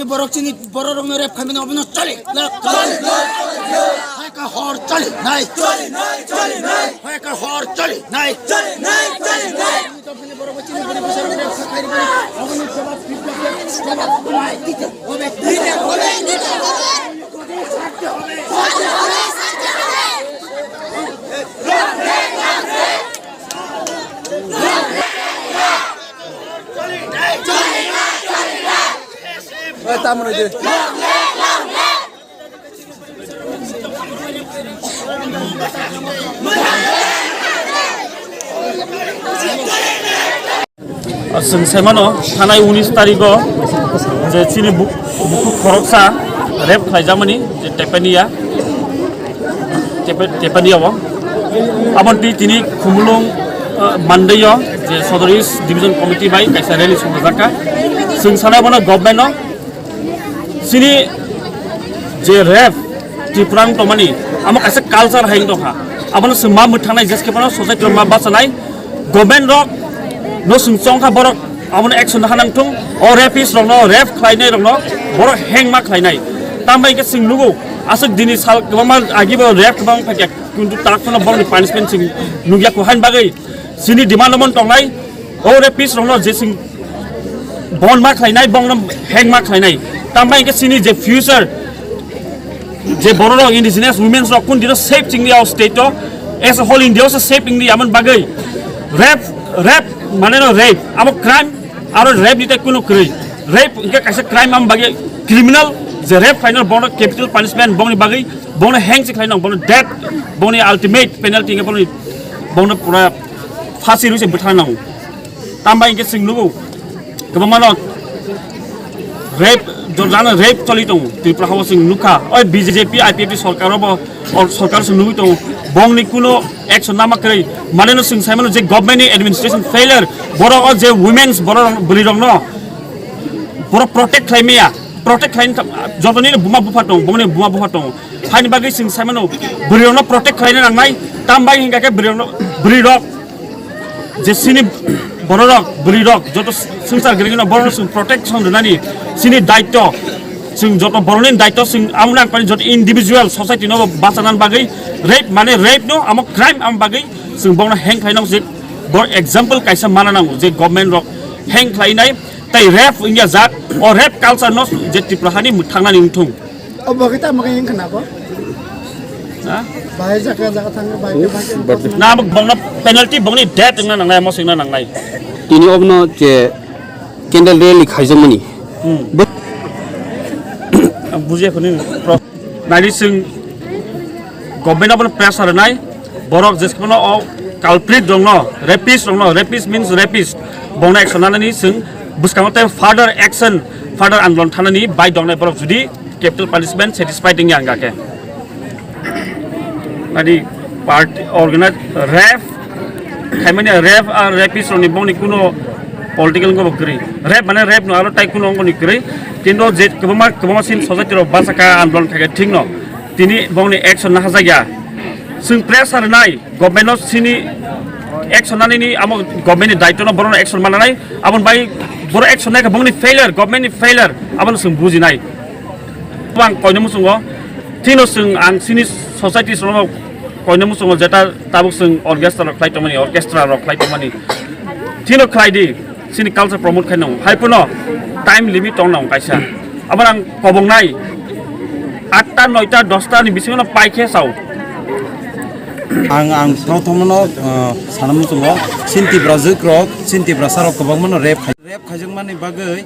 borok chini borok rong rep khamina obno chali hai ka hor chali nai hai ka hor chali nai to phane borok chini borok besar rep khai ri obno jawab jawab nai dite hobe जों साइमानो थानाय 19 तारिखआव जे चिनि बुकु खरकसा rape खालायजामानि जे टेपानियाव आबन्ति तिनि खुमुलुं मानदैयाव जे Sadar east division committee बाय कायसा rally संजाका जों सानायबनो गभर्नमेन्ट चिनि जे रेप त्रिपुरां तमानि आमा कायसा कालचार हाइं दखा आबनो जों मा मोथांनाय जेसकेपनो ससाइटि मा बासानाय गभर्नमेन्ट रक no sungchongkha borok amon action hanangtung o rapist rokno rap khlainai rokno borok hengma khlainai tambai ke sing nugo asuk dini sal kama agiba rap kama pakai kuntu tak pernah bang punishment sing nugya ko han bagai sini demand mon tongai o rapist rongno je sing bon mark lainai bong nam hang mark lainai tambai ke sini je future je bororo indigenous women rok kun dino safe ching di our state to as a whole India also safe ing di aman bagai rap mane no rape amo crime aro rape dite kuno kri rape inka kaisa crime am bagai criminal the rape final bono capital punishment boni bagai bono hang se khainong bono death boni ultimate penalty nge bono pura phasi ru se buthanong tambai ke singlu kemana rape jorjana rape choli tong tripura housing nuka oi BJP IPP sarkar bo or sarkar se nui tong bong ni kuno action nama krai maneno sing saimano je government administration failure boro je women's boro bulirong no boro protect khaimia protect khain jotoni buma bufatong bongni buma bufatong haini bagi sing saimano bulirong no protect khaina nangai tambai hinga ke bulirong je sini borok bulirong joto sungsar gringno borok sing protection donani sini daitto sing joto boronin daitto sing amuna pani joto individual society no basanan bagai rape mane rape no amo crime am bagai sing bongna hang khainong je bor example kaisa mananang je government rok hang khainai tai rape india zat or rape culture no je tiprahani muthangna ningthung obo kita makin kenapa ha bahaya jaga thang bahaya na bongna penalty bongni death ngna nangai mo singna nangai tini obno je candle rally khaijamani बुझे खुनी नानी Singh government अपन pressure नाय borok jeskano o culprit dongno rapist means rapist bongna action nani sing buskangote further action further andolon thanani by dongnai borok judi capital punishment satisfied ing anga ke nani part organize rap khaimani rap or rapist oni bongni kuno political ngo bokri rap mane rap no aro tai kuno ngoni kri kindo je kebama sin society ro basaka andolon thake thing no tini bongni action na hajaya sing pressure nai government sini action nani amo government daito no boro action mananai abon bai boro action nai ka bongni failure government ni failure abon sing buji nai bang koinemu sungo tino sing ang sini society sono koinemu sungo jeta tabuk sing orchestra ro klai tomani tino klai di sini culture promote khainong haipuno time limit tong nong kaisa abarang kobong nai 8টা 9টা 10টা ni bisingo paikhe sau ang protomono sanamu tungo sinti brazil rok sinti brasarok kobangmono rap khajung mani bagai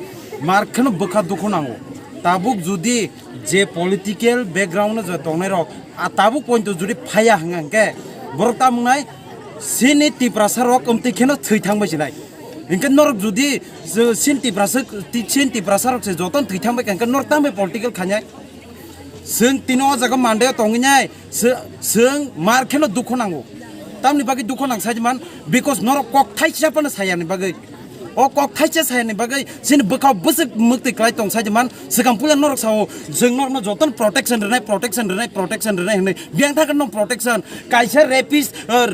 markhano bokha dukhonango tabuk judi je political background no tongnai rok tabuk point judi phaya hangangke borta mungai sinti brasarok umti kheno thoi thangbai sinai inke norok judi sinti brasarok se joton thoi thangbai kanke nortambe political khanyai sing tino jaga mande tonginyai sing markheno dukhonango tamni bagi dukhonang sajman because norok kok thaisa pana sayani bagi o kok thaisa sayani bagi sin bukau busuk mukti klai tong sajman sikam pula norok sao jeng norok no joton protection renai hne biang thakan no protection kaisa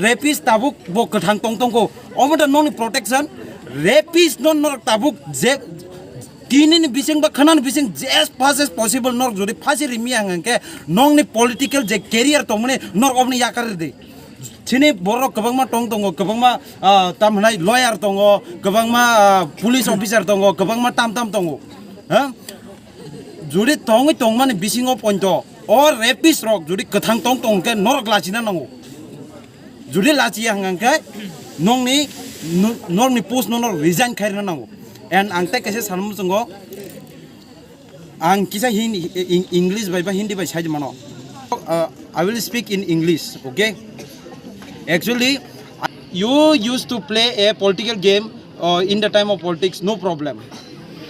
rapist tabuk bo kathang tong ko omoda noni protection rapist non norok tabuk je tini ni bising ba khanan bising as fast as possible nor jodi phasi rimi angke nong ni political je career to mane nor obni yakar de chini borok kabangma tongo kabangma tamnai lawyer tongo kabangma police officer tongo kabangma tam tongo ha jodi tong mane bising point or rapist rok jodi kathang tong ke nor glachina nango jodi lachi angke nong ni post nor resign khairna nango and angte kaise sanmu sungo ang kisa English by Hindi by side mano I will speak in English, okay? Actually you used to play a political game in the time of politics, no problem.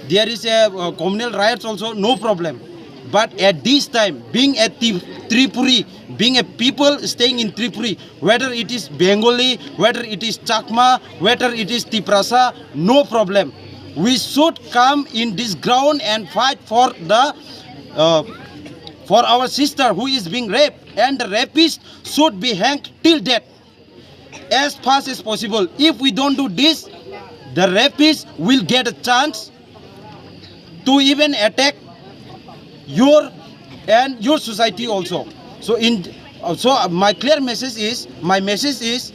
There is a communal riots also, no problem. But at this time, being at Tripuri, being a people staying in Tripuri, whether it is Bengali, whether it is Chakma, whether it is Tiprasa, no problem. We should come in this ground and fight for our sister who is being raped, and the rapist should be hanged till death as fast as possible. If we don't do this, the rapist will get a chance to even attack your and your society also. So my clear message is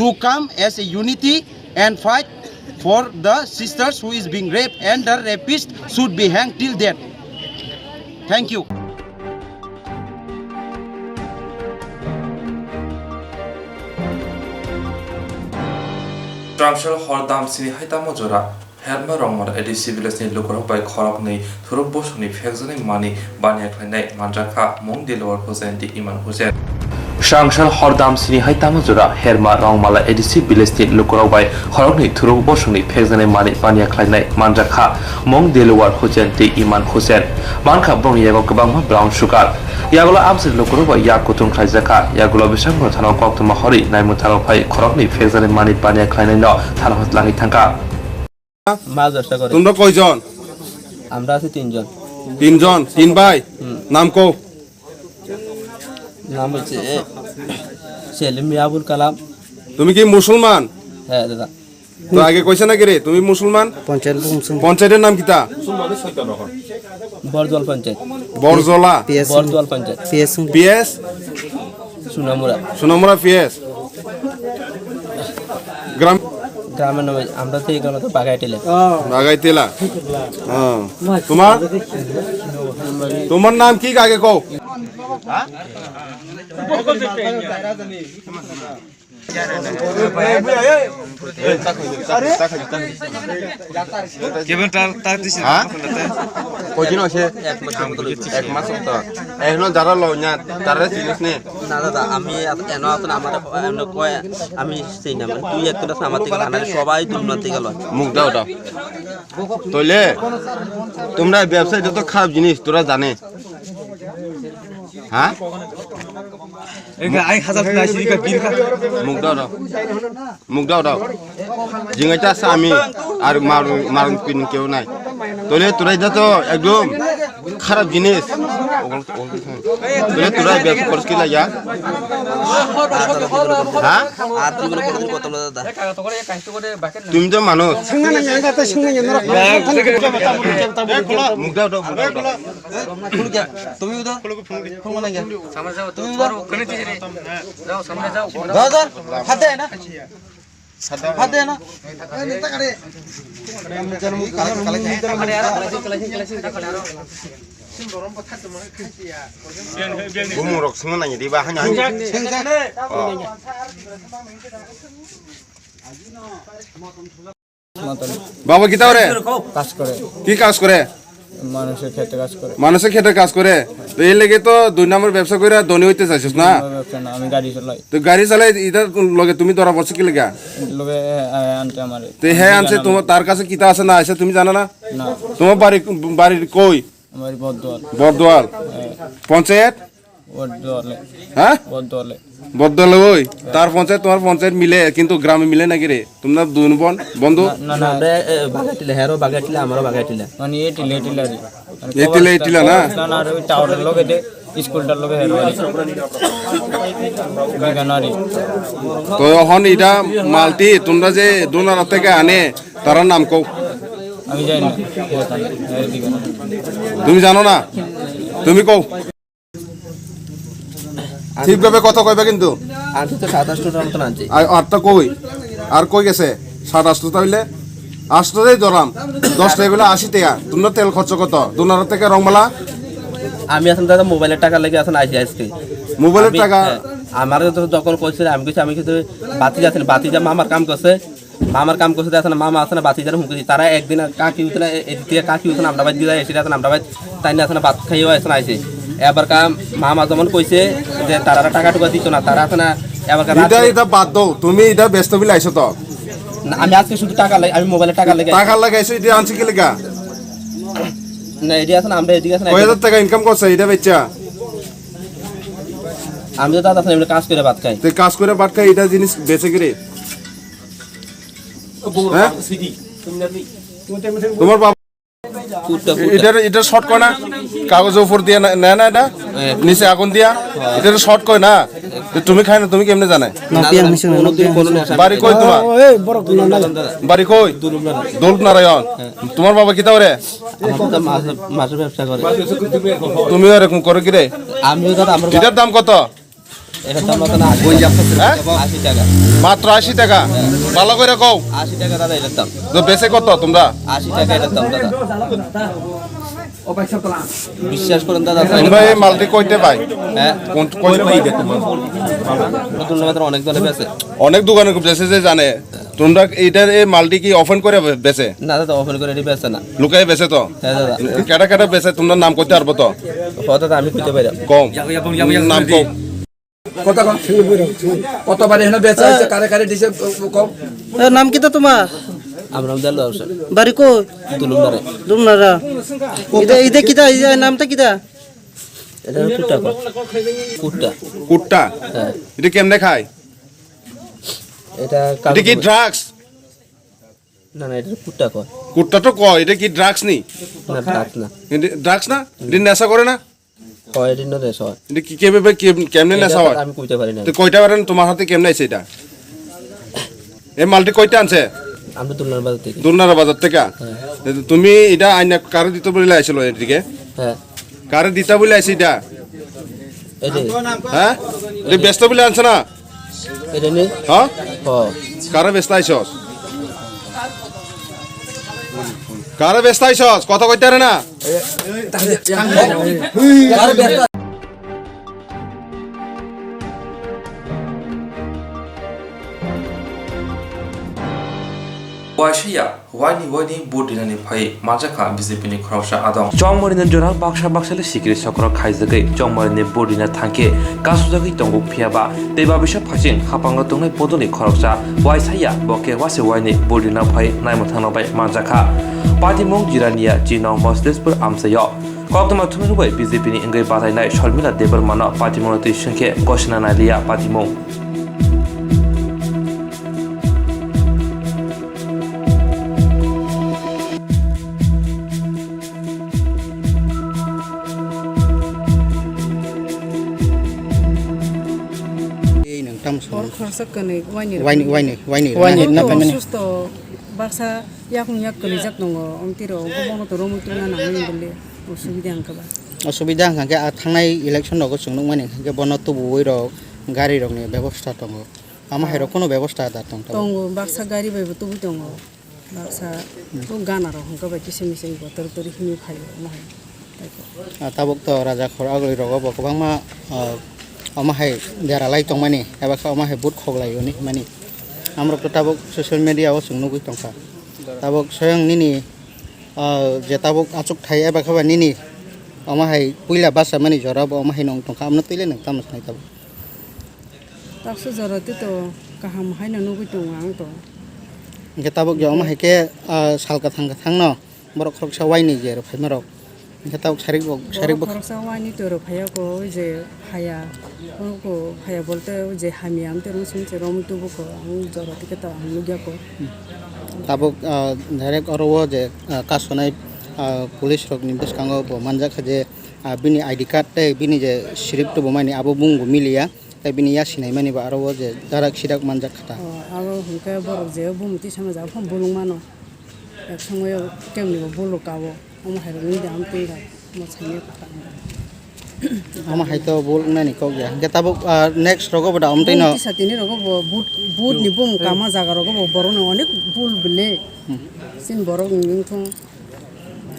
to come as a unity and fight for the sisters who is being raped, and the rapist should be hanged till death. Thank you. Trangshal hordam sini haita mojora herma rongmar edi civilisni lukorok bai khorok nei thuruk bosuni phekjani mani bania khlainai manjakha mong delawar hosen di iman hosen Trangshal hordam sini haita mojora herma rongmala edi civilisni lukorok bai khorok nei thuruk bosuni phekjani mani bania khlainai manjakha mong delawar hosen di iman hosen mankha bong yago kabangma brown sugar yagulo amsir lukorok bai yakutung khlaijaka yagulo bisangro thanok koktuma hori naimu thanok phai khorok nei phekjani mani bania khlainai no thanok langi thangka মাছ ব্যবসা করে তোমরা কয়জন? আমরা আছি তিনজন তিন ভাই নাম কও নাম হচ্ছে সেলিম মিয়াবুল কালাম তুমি কি মুসলমান? হ্যাঁ দাদা তো আগে কইছ না কি রে তুমি মুসলমান? পঞ্চায়েতের নাম কিতা? বরদোয়াল পঞ্চায়েত বরজলা বরদোয়াল পঞ্চায়েত পিএস সোনামুড়া পিএস গ্রামের নামে আমরা তো এই গ্রামে তো বাগাইতেলা তোমার নাম কি আগে কও যারা লো না তারা চিনিস নে না দাদা আমি এনো আসলে আমার আমি সেই না তুই একটা আমার থেকে সবাই তোমরা থেকে গেল মুখ দাও তইলে তোমরা ব্যবসায় যত খারাপ জিনিস তোরা জানে হ্যাঁ মুখ দাও জিঙ্গাইটা আছে আমি আর মারুন কেউ নাই তোলে তোরাই যা তো একদম খারাপ জিনিস তোলে তোরাই ব্যবসা করছ কি লাগা হ্যাঁ তুমি তো মানুষ মুখ দাও তুমি বাবা কি তাও রে কাজ করে কি কাজ করে মানুষের ক্ষেত্রে কাজ করে তো এই লেগে তো 2 নম্বর ব্যবসা করে ধনী হইতে চাইছিস না আমি গাড়ি চালাই তো গাড়ি চালাই ইদার লগে তুমি ধরা পড়ছ কি লাগা লগে আনতে আমারে তো হ্যাঁ আনছে তোমার তার কাছে কিতা আছে না আছে তুমি জানো না না তোমার বাড়ির কই আমার বরদোয়াল পঞ্চায়েত হ্যাঁ বরদোয়াল ওই তার পঞ্চায়েত তোমার পঞ্চায়েত মিলে কিন্তু গ্রামে মিলে নাকি রে তোমরা দুই বন্ধু না না বাগাইটিলে হেরো বাগাইটিলে আমারও বাগাইটিলে মানে এটিলা না না আর ওই টাওয়ারের লগে দে স্কুলটার লগে হেরো তো এখন এটা মালটি তোমরা যে দোনার থেকে আনে তার নাম কও আমি জানি না তুমি জানো না তুমি কও ঠিকভাবে কথা কইবা কিন্তু আর তো 27টার মত আনছি আরটা কই আর কই গেছে 27টা হইলে 8টাই ধরাম 10টা হইলে 80 টাকা তোমরা তেল খরচ কত দোনার থেকে রংমালা আমি এখন দাদা মোবাইলের টাকা লাগে এখন আইছি মোবাইলের টাকা আমার যখন কইছিল আমি কিন্তু বাতিজা মামার কাম করছে দেখেন মামা আছে না বাতিজার হুমকি তারা একদিন কাকি উঠলে এদিকে কাকি উঠে আমরা বাদ দিয়ে এসে আমরা বাদ তাই না ভাত খাইও এখন আইছে এবার কাম মামা যেমন কইছে যে তারা টাকা টুকা দিত না তারা আছে না এবার এটা বাদ দাও তুমি এটা ব্যস্ত বিলে আইছো তো আমি আজকে শুধু আমি মোবাইলে টাকা লাগাইছো এটা আনছি কি লাগা না এডি আছে আমরা এদিকে আছে 1000 টাকা ইনকাম করছ এটা বেচা আমি তো দাদা এমনি কাজ করে ভাত খাই তুই কাজ করে ভাত খাই এটা জিনিস বেচে কি রে তোমার বাবা এটা শর্ট কয় না কাগজের উপর দিয়ে নেয় না এটা নিচে আগুন দিয়া এটা শর্ট কয় না তুমি খাই না তুমি কেমনে জানাই বাড়ি কই তোমার বাড়ি কই দৌলত নারায়ণ তোমার বাবা কি তাওরে মাছের ব্যবসা করে তুমি এরকম করো কি রে এটার দাম কত এটার দাম কত না 80 টাকা মাত্র 80 টাকা ভালো করে কও 80 টাকা দাদা এটার দাম তো বেচে কত তোমরা 80 টাকা এটার দাম দাদা বিশ্বাস করেন দাদা তোমরা এই মালটি কইতে পাই হ্যাঁ কইতে পাই নতুন মাত্র অনেক দোকানে বেচে অনেক দোকানে বেচে যে জানে তোমরা এইটার এই মালটি কি ওপেন করে বেচে না দাদা ওপেন করে এটি বেচে না লুকাই বেচে তো হ্যাঁ দাদা কেটা কেটা বেচে তোমরা নাম কইতে পারবো তো দাদা আমি কইতে পারি কম নাম কম কতবার এখানে বেচা হয়েছে কারে কারে দিছে কম নাম কি তো তোমার আমরা জাল ব্যবসা বাড়ি কই তুলুমদারে দুমনারা ইদে কিটা এই নামটা কিটা এটা কুট্টা কুট্টা কুট্টা এটা কেমনে খায় এটা কি ড্রাগস না না এটা কুট্টা কয় কুট্টা তো কয় এটা কি ড্রাগস নি না ড্রাগস না ড্রাগস না এটা নেশা করে না হয় এটা না নেশা হয় এটা কি কেমনে নেশা হয় আমি কইতে পারি না তো কয়টা পারেন তোমার হাতে কেমনে আছে এটা এই মালটি কয়টা আনছে আমরা দুলনার বাজার থেকে দুলনার বাজার থেকে তুমি এটা আইনা কারে দিতে বলে আইছিল এদিকে হ্যাঁ কারে দিতে বলে আইছি এটা হ্যাঁ এটা ব্যস্ত বলে আনছে না এটা নে হ্যাঁ হ্যাঁ কারে ব্যস্ত আইছস কারে ব্যস্ত আইছস কথা কইতে রে না Waishia, wani bodinani phai majaka BJP ni khorsa adong. Chongmorine joral baksha baksale sikri sakra khaijagai chongmorine bodina thangke kasujagi tongo phiaba teba bisa phajin khapanga tongnai podoni khorsa waishia boke wase wani bodina phai naimothanna bai majaka. Party mong jirania jinong mosdespur amsayo. Kokdama thumrubai BJP ni ingai batainai sholmila debar mana party monoti shengke goshna nalia party mong. সুস্থ বাক্সা ইয়াকুন ইয়াক কলি যাক দङ অন্তিरो गबनो तो रमु तुना नांगै गले असुबिदा अंकबा असुबिदा अंके थांनाय इलेक्शन रग सोंदों माने के बन तुबुय रग गारि रगनि व्यवस्था दङ आमा हेरो कोनो व्यवस्था दा दङ बाक्सा गारि बायबो तुबु दङ बाक्सा तो गाना र हंकबा किसे मिसे बतर तरि हिनि फायो नाय ताबक तो राजा खर आगलि रग बकबांमा আমাহাই দেরালাই দং माने एबा আমাহাই बुट खगलायोनि माने আমরা তো তাবক সোশ্যাল মিডিয়াও सोंनुगै दंखा ताबक स्वयं निनि जे ताबक आचुक थाय एबा खबा निनि আমাহাই पुइला बासा माने जराब আমাहाई नं दंखा आमनो तैले नों तामस नाय ताबक तासो जराते तो काहाम हायना नुगै दं आं तो जे ताबक जो আমাहाই के सालका थांग न बरक खरकसा वाइनि जे फाइमारक ताबक सारिक खरकसा वाइनि तो फाया को जे हाया को हाया बोलते जे हामी आम तेरो सुनसे रमतु बको आं जराते के ता आं लुगिया को ताबक डाइरेक्ट अरो जे कासनाय पुलिस रक निबस कांगो मानजा खजे बिनि आईडी कार्ड ते बिनि जे स्क्रिप्ट तो माने आबो बुंगो मिलिया ते बिनि या सिनाय माने बा अरो जे दाराक सिराक मानजा खता आरो हुनका बरक जे बुमुति समाज आ फम बुलुं मानो एक समय केमनि बोलो काबो हम हायरनि दाम पेगा मछाइने खता ama hai to bol na ni ko ya ge tabuk next rogo bada omtai no satini rogo bud ni bum kama jaga rogo boro no onek bul bele sin boro nging thong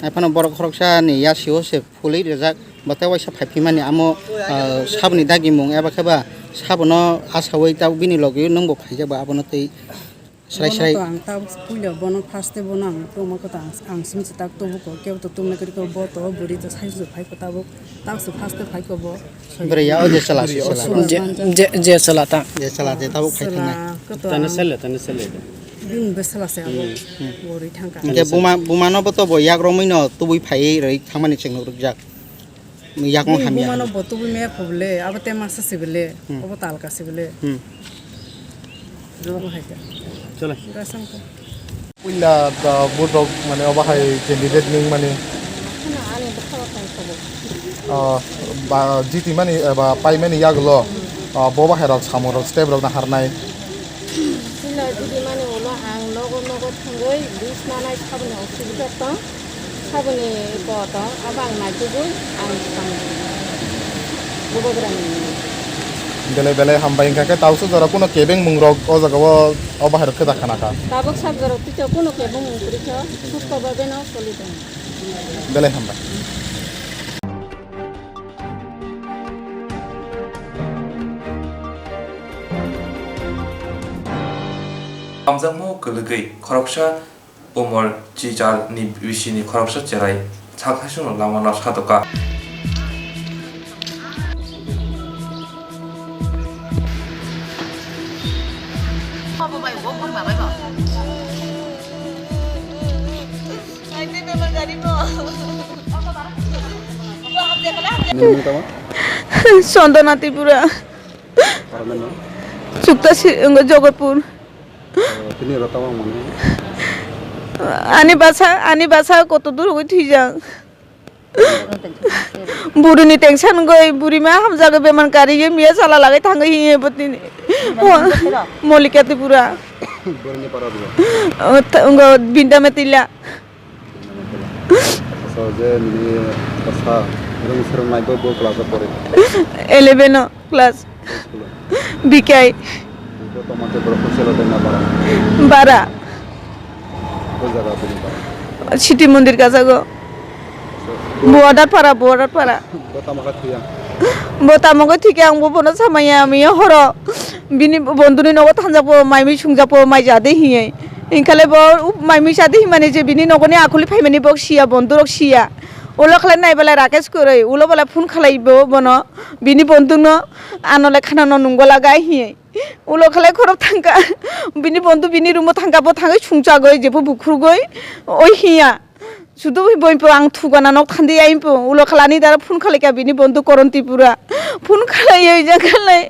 apana boro khoroksa ni ya siwo se fulei rejak batawa sa phaifi mani amo sabni dagi mung eba khaba sabono asawai ta bini logi nongbo phaija ba abono tei srai ang ta puila bono faste bonang to mako ta ang sim tak to ko keu to tumna kari ko bo to buri to sai su phai ko ta bo ta su faste phai ko bo bre ya o je chala je chala ta je ta bo phai thana tane sele din besala se abo bori thangka ke buma no bo to bo yak romoi no tu bui phai rei thamani cheng no rujak yak mo hamia buma no bo tu bui me phobele abate masa sibele obo talka sibele ro haita চলে পুইলা বুটক মানে অবাহাই candidate Ning মানে जितिमानि एबा पाइमानि यागल' बाहेराव सामरक स्टेपरक नाहारनाय सिना जितिमानि उलो आं नगद नगद थांगै दुस नानाय साबनि असुबिदा दं साबनि बत आबां नाजुगै आं थां गुबग्रानि बेले बेले हामबाय ओंखायनो तावसो जरा कोनो केबें मुंरक अ जागाव बाहेराव खोदा खानाका ताबक साबजराव तिचा कोनो केबें मुंग्रिख सुस्तबा बेनाव सलिदों बेले हामबाय Amzangmo gulugui khoroksa umor chijar ni bisini khoroksa cherai chakhasun lamana sadoka Sondana Tripura Sukta Jogapur Ani basa koto dulu tijang Burini tension goi burima hamzaga beman kari ye mia sala lagi tangga hiye betini Molika Tripura Unga binda metila Eleven class Bikai Bara City Mundir Kazago Border para Botamogo Tikang Bobono Samaya Mia Horo Bini Bonduni no Tanzapo, my Mishungapo, my Jade here in Calabo, my Mishadi manage Bini no Akuli Pamani Box Shia, Bondurok Shia. Ulokla naibala rakesh kore ulobala phun khalaibo bono bini bonduno anole khana no nungola gai hi ulokla khorop thangka bini bondu bini rumo thangka bo thangai chungcha goi jebu bukhru goi oi hiya sudu boimpo ang thugana nok thandi aimpo ulokhlani dara phun khalika bini bondu koronti pura phun khalai ja khalai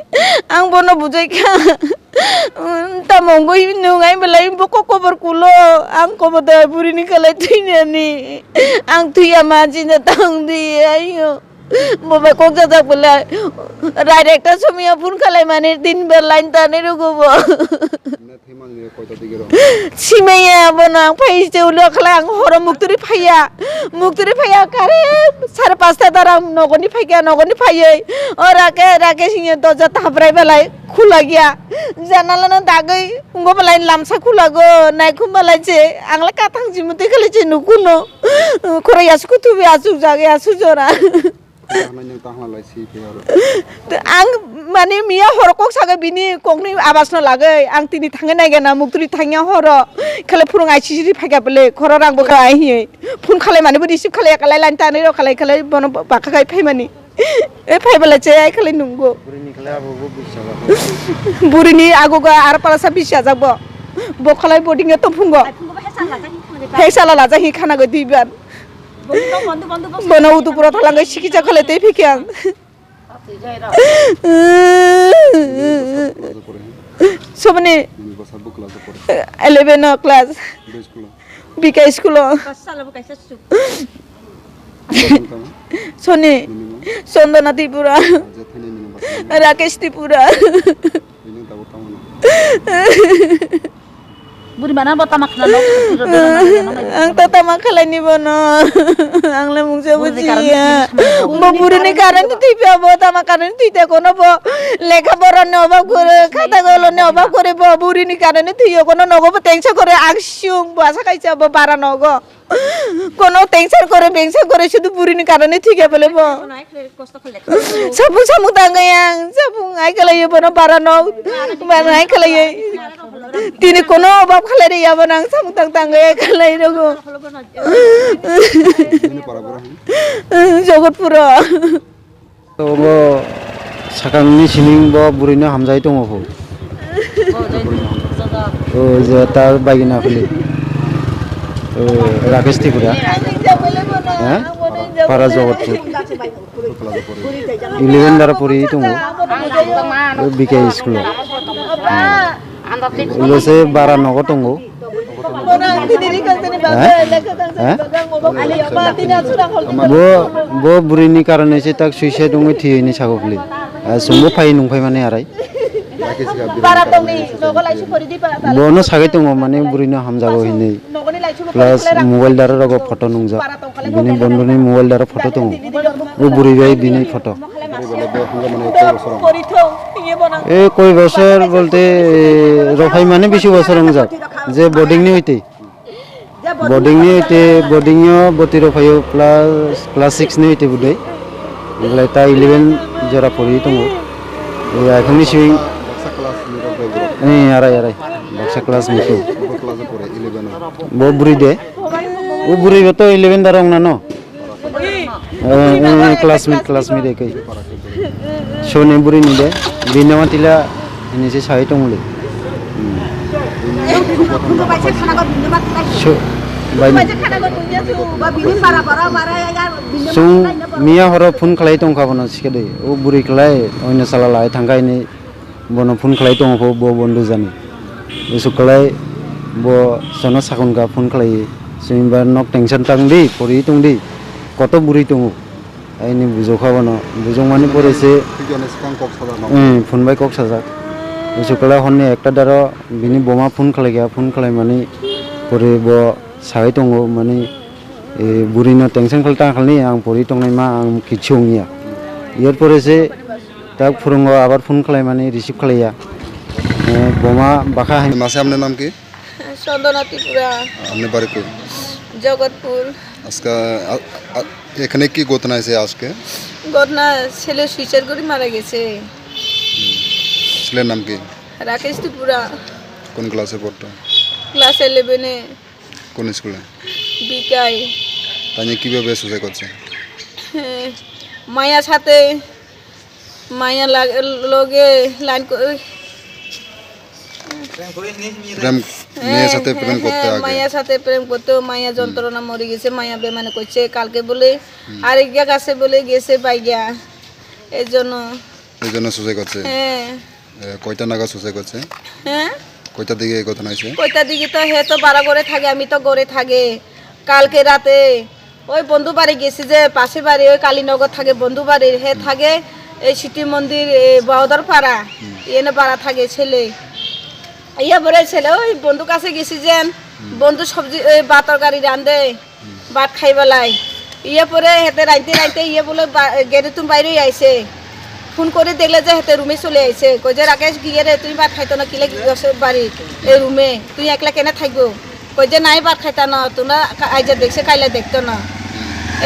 ang bono bujai kha tamonggo nungai belai boko kobar kulo ang koboda burini khalai thinani ang thuya majina tangdi ayo boba kokja jak bela director somiya phun khalai mane din ber line tane rugobo Simaya bonang pai jaulo khalang horo mukturi phaya kare sar pasta daram nogoni phaya ora ke singe doja tabrai belai khula gya janala no dagai ungo belai lamsa khula go nai khumbalai je angla kathang jimuti khale je nukuno khora yasku tu bi asu jage asu jora Ang mani mia horokok saga bini kongni abas no lagai ang tini thangai nai gana mukturi thangya horo khale phurung ai chiri phaga bele khoro rang bo kai hi phun khale mani bo receive khale kalai lan tani ro khale bono bakha kai phai mani e phai bele che ai khale nunggo burini ago ga ar palasa bisya jabo bo khale boarding e to phungo faisala la jahi khana go diban Bono utu pura thalangai sikija khale tei phikyang Sobne 11 class Bika school Sone Sondana Tripura Rakesh Tripura Buri mana buat tamak nalo? Ang tatamak kalai ni bono, ang lemung sebut sia. Buri ni karan tu tipe buat tamak karan tu tipe kono bo leka boran nova kore, kata golo nova kore bo buri ni karan tu tipe kono nogo bo tengsa kore aksiung bahasa kaisa bo para nogo. Kono tengsa kore bengsa kore sudu buri ni karan tu tipe boleh bo. Sabung tangayang, sabung ay kalai bono para nogo, para ay kalai. Tini kono bab khalai ya banang samutang tangga khalai rogo Jogotpura to bo sakangni sining bo burino hamjai tongo ho o je tar bagina khali Rakesh Tripura para Jogotpur 11 dara puri tongo BK school Ulo se bara nogo tongo bo burini karone se tak suicide dongoi thiyeni sagopli sumbo phai nungphai mane arai bono sagai tongo mane burino hamjago hinei plus mobile daro rogo photo nungja bini bondoni mobile daro photo tongo o buri bai bini photo এ কই বছর বলতে রফাই মানে বেশি বছর অনুযাক যে boarding নি হইতে বোর্ডিংও বতি রফাইও ক্লাস 6 নি হইতে বুদে এগুলাই তা 11 জরা পড়ি তো এখনই সুইং আড়াই বাক্সা ক্লাস মিটো বো বুড়ি দে ও বুড়ি তো 11 দারং না ন ক্লাসমেট একই सोने बुरी निदे बिना मातिला निसे साइ टंगले मिया हर फोन खालाय टंखाबना सिकेदे ओ बुरी खालाय ओइनो साला लाय थांगायनि बनो फोन खालाय टंखौ बो बन्द जानि एसु खालाय बो सनो साखनगा फोन खालाय सिमबा नक टेंशन टांगदि परि टंदि कत बुरी टंगो आइनि बुजौ खाबानो बुजौ माने परेसे फोन बाय कक साजा सुकला हन्ने एकटा दारो बिनि बमा फोन खालाय गया फोन खालाय माने परे बो साइ दंगो माने ए बुरिनो टेंशन खालता खालनि आं परि टंनाय मा आं किछुंगिया इयर परेसे ता फुरुंगो आबार फोन खालाय माने रिसीव खालाया बमा बाखा मासे आपने नाम की चंदना त्रिपुरा आपने बारे को जगतपुर আজকে এখানে কি ঘটনা হয়েছে আজকে ঘটনা ছেলে সুইসাইড করে মারা গেছে ছেলের নাম কি রাকেশ ত্রিপুরা কোন ক্লাসে পড়তো ক্লাস 11 এ কোন স্কুলে বিকাই তাই কিভাবে সুসাইড করছে মায়া সাথে মায়া লগে লাইন মায়ের সাথে প্রেম করতে মায়া যন্ত্রণা মরে গেছে মায়া বেমানে করছে কালকে বলে আরেকটা কাছে বলে গেছে বাইগা এই জন্য সুসাইড করছে কয়টা নাগাদ সুসাইড করছে কয়টা দিকে এই ঘটনা হয়েছে কয়টা দিকে তো হে তো বাড়া ঘরে থাকে আমি তো ঘরে থাকে কালকে রাতে ওই বন্ধু বাড়ি গেছে যে পাশে বাড়ি ওই কালীনগর থাকে বন্ধু বাড়ির হে থাকে এই সিটি মন্দির বাউদার পাড়া এনে পাড়া থাকে ছেলে ইয়া বলে ছেলে ওই বন্ধু কাছে গেছি যেন বন্ধু সবজি ভাত তরকারি রান্ধে ভাত খাইবেলাই ইয়ে পরে হেতে রাইতে ইয়ে বলে গেটে তুমি বাইরে আইছে ফোন করে দেখলে যে হেতে রুমে চলে আইছে কই যে রাকেশ গিয়ে রে তুই ভাত খাইতো না কিলে বাড়ি এই রুমে তুই একলা কেনে থাকবো কই যে নাই ভাত খাইতা না তোমরা আইজা দেখছে কাইলে দেখতো না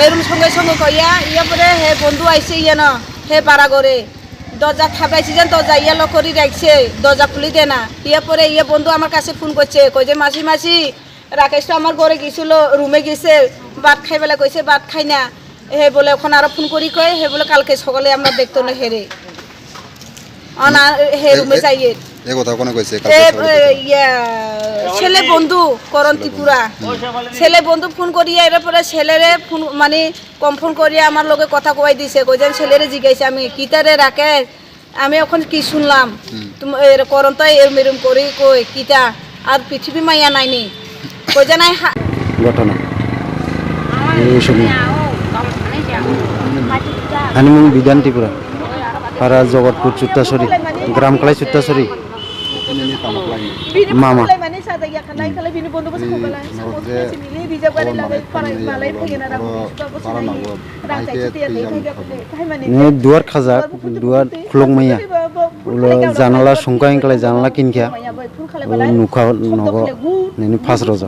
এরম সঙ্গে সঙ্গে কইয়া ইয়ে পরে হে বন্ধু আইছে ইয়ে না হে পাড়া করে দরজা খাবাইছি যেন দরজা ইয়া লক করে রাখছে দরজা খুলি দে না ইয়ে পরে ইয়ে বন্ধু আমার কাছে ফোন করছে কই যে মাসি রাকেশ তো আমার ঘরে গেছিল রুমে গেছে ভাত খাইবেলা কইছে ভাত খাই না হে বলে ওখানে আরো ফোন করি কয় হে বলে কালকে সকালে আমরা দেখতো না হেরে অনা হে রুমে যাইয়ে এই কথা কোন কইছে ছেলে বন্ধু করণ ত্রিপুরা ছেলে বন্ধু ফোন করিয়া এর পরে ছেলেরে ফোন মানে কম ফোন করিয়া আমার লগে কথা কই দিছে কই যে ছেলেরে জিগাইছে আমি কিতারে রাখে আমি এখন কি শুনলাম তুমি করণ তো এরম করি কই কিতা আর পৃথিবী মাইয়া নাইনি কই যে নাই ঘটনা এই সময় হানিমুন বিধান ত্রিপুরা পাড়া জগৎপুর চুত্তাছড়ি গ্রাম কালাই চুত্তাছড়ি মামা দুয়ার খাজাক দুয়ার খুলক মাইয়া জানালা সংকা ইনকালাই জানালা কিনখিয়া নুখা নগ নেনি ফার্স্ট রজা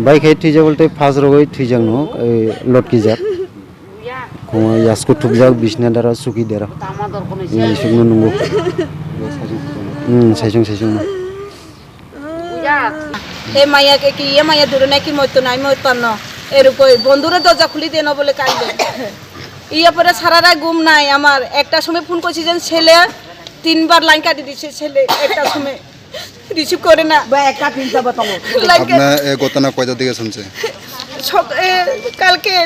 বাইক হে থিজা বলতে ফার্স্ট রগই থিজাং নো লটকি যাক यास्को थुबजाक बिसना दारा सुखि देरा এই সুগনো নঙ্গো সাইজং এ মায়াকে কি এ মায়া দূরে নাকি মইতো নাই মইতো না এরকই বন্ধুরে দরজা খুলি দেন বলে কাইলে ইয়া পরে সারা রাত ঘুম নাই আমার একটা সময় ফোন করছি যেন ছেলে 3বার লাইন কাটি দিছে ছেলে একটা সময় রিসিভ করে না বা একটা তিনটা বাতাবো আপনি এই ঘটনা কয়টা দিকে শুনছে কালকে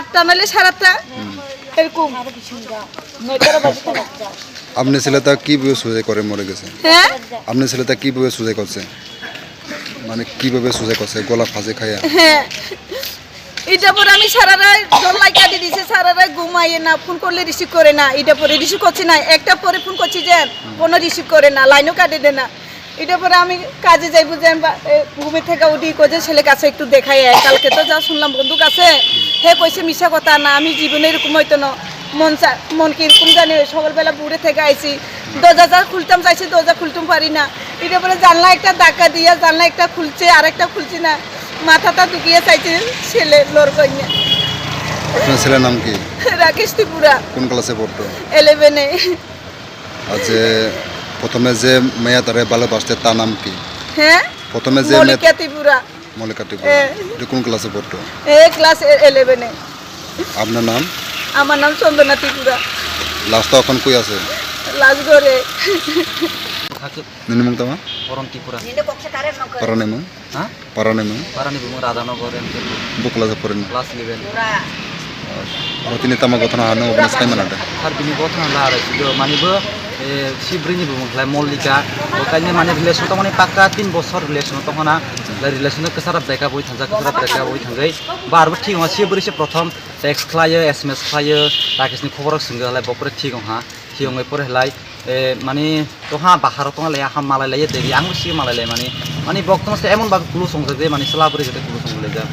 8টা নালে 8:30 এরকম 9টা বাজে আপনার ছেলেটা কিভাবে সুসাইড করে মরে গেছে? হ্যাঁ আপনার ছেলেটা কিভাবে সুসাইড করছে? মানে কিভাবে সুসাইড করছে? গলা ফাঁসে খাইয়া? হ্যাঁ এটা পরে আমি সারা রাত জল্লাই কাটি দিছে, সারা রাত ঘুমাইয়ে না, ফোন করলে রিসিভ করে না। এটা পরে রিসিভ করছে না, একটা পরে ফোন করছি যে কোনো রিসিভ করে না, লাইনও কাটে দেয় না। এটা পরে আমি কাজে যাইব যে ঘুমে থেকে উঠি কোজে ছেলে কাছে একটু দেখাই। কালকে তো যা শুনলাম বন্ধু কাছে, হে কইছে মিশা কথা না, আমি জীবনে এরকম হইতো না, মন কিরকম জানি। সকালবেলা বুড়ে থেকে আইছি, দরজা যা খুলতাম চাইছি দরজা খুলতাম পারি না। এটা পরে জানলা একটা ধাক্কা দিয়া জানলা একটা খুলছে আর একটা খুলছে না, মাথাটা ঢুকিয়ে চাইছে ছেলে লোর কইনা। আপনার ছেলের নাম কি? রাকেশ ত্রিপুরা। কোন ক্লাসে পড়তো? 11-এ। আচ্ছা, প্রথমে যে মেয়া তারে ভালোবাসতে তার নাম কি? হ্যাঁ প্রথমে যে মল্লিকা ত্রিপুরা। মল্লিকা ত্রিপুরা। এটা কোন ক্লাসে পড়তো? ক্লাস 11-এ। আপনার নাম? আমার নাম চন্দনা ত্রিপুরা। লাস্ট এখন কই আছে? লাস্ট ঘরে। নিমং তামা? পরম ত্রিপুরা। পারানেমং? হ্যাঁ পারানেমং? পারানি বুমু রাধানগর Bu ক্লাসে পড়েন? ক্লাস 11 তিনি তামা কথা হানো ওপনে সাইমান আটা আর বিনি কথা না আর ছিল মানিবো শিবরিনি বুমুখলাই মল্লিকা ওখানে মানে রিলেশন তো মানে পাক্কা 3 বছর রিলেশন তো হনা রিলেশন কে সারা ব্রেকআপ হই থাকা সারা ব্রেকআপ হই থাকাই বারবার ঠিক হা শিবরিসে প্রথম টেক্সট খাयो এসএমএস খাयो রাকেশনি খবর সঙ্গলাই বপরে ঠিক হা সিংই পরে হলাই মানে তোহা বাহার তো লাই হাম মালাই লাই দেরি আং সি মালাই লাই মানে বর্তমান এমন ভাবে কুলো সংজে যে মানে সালাবরি যেতে কুলো সংলে যা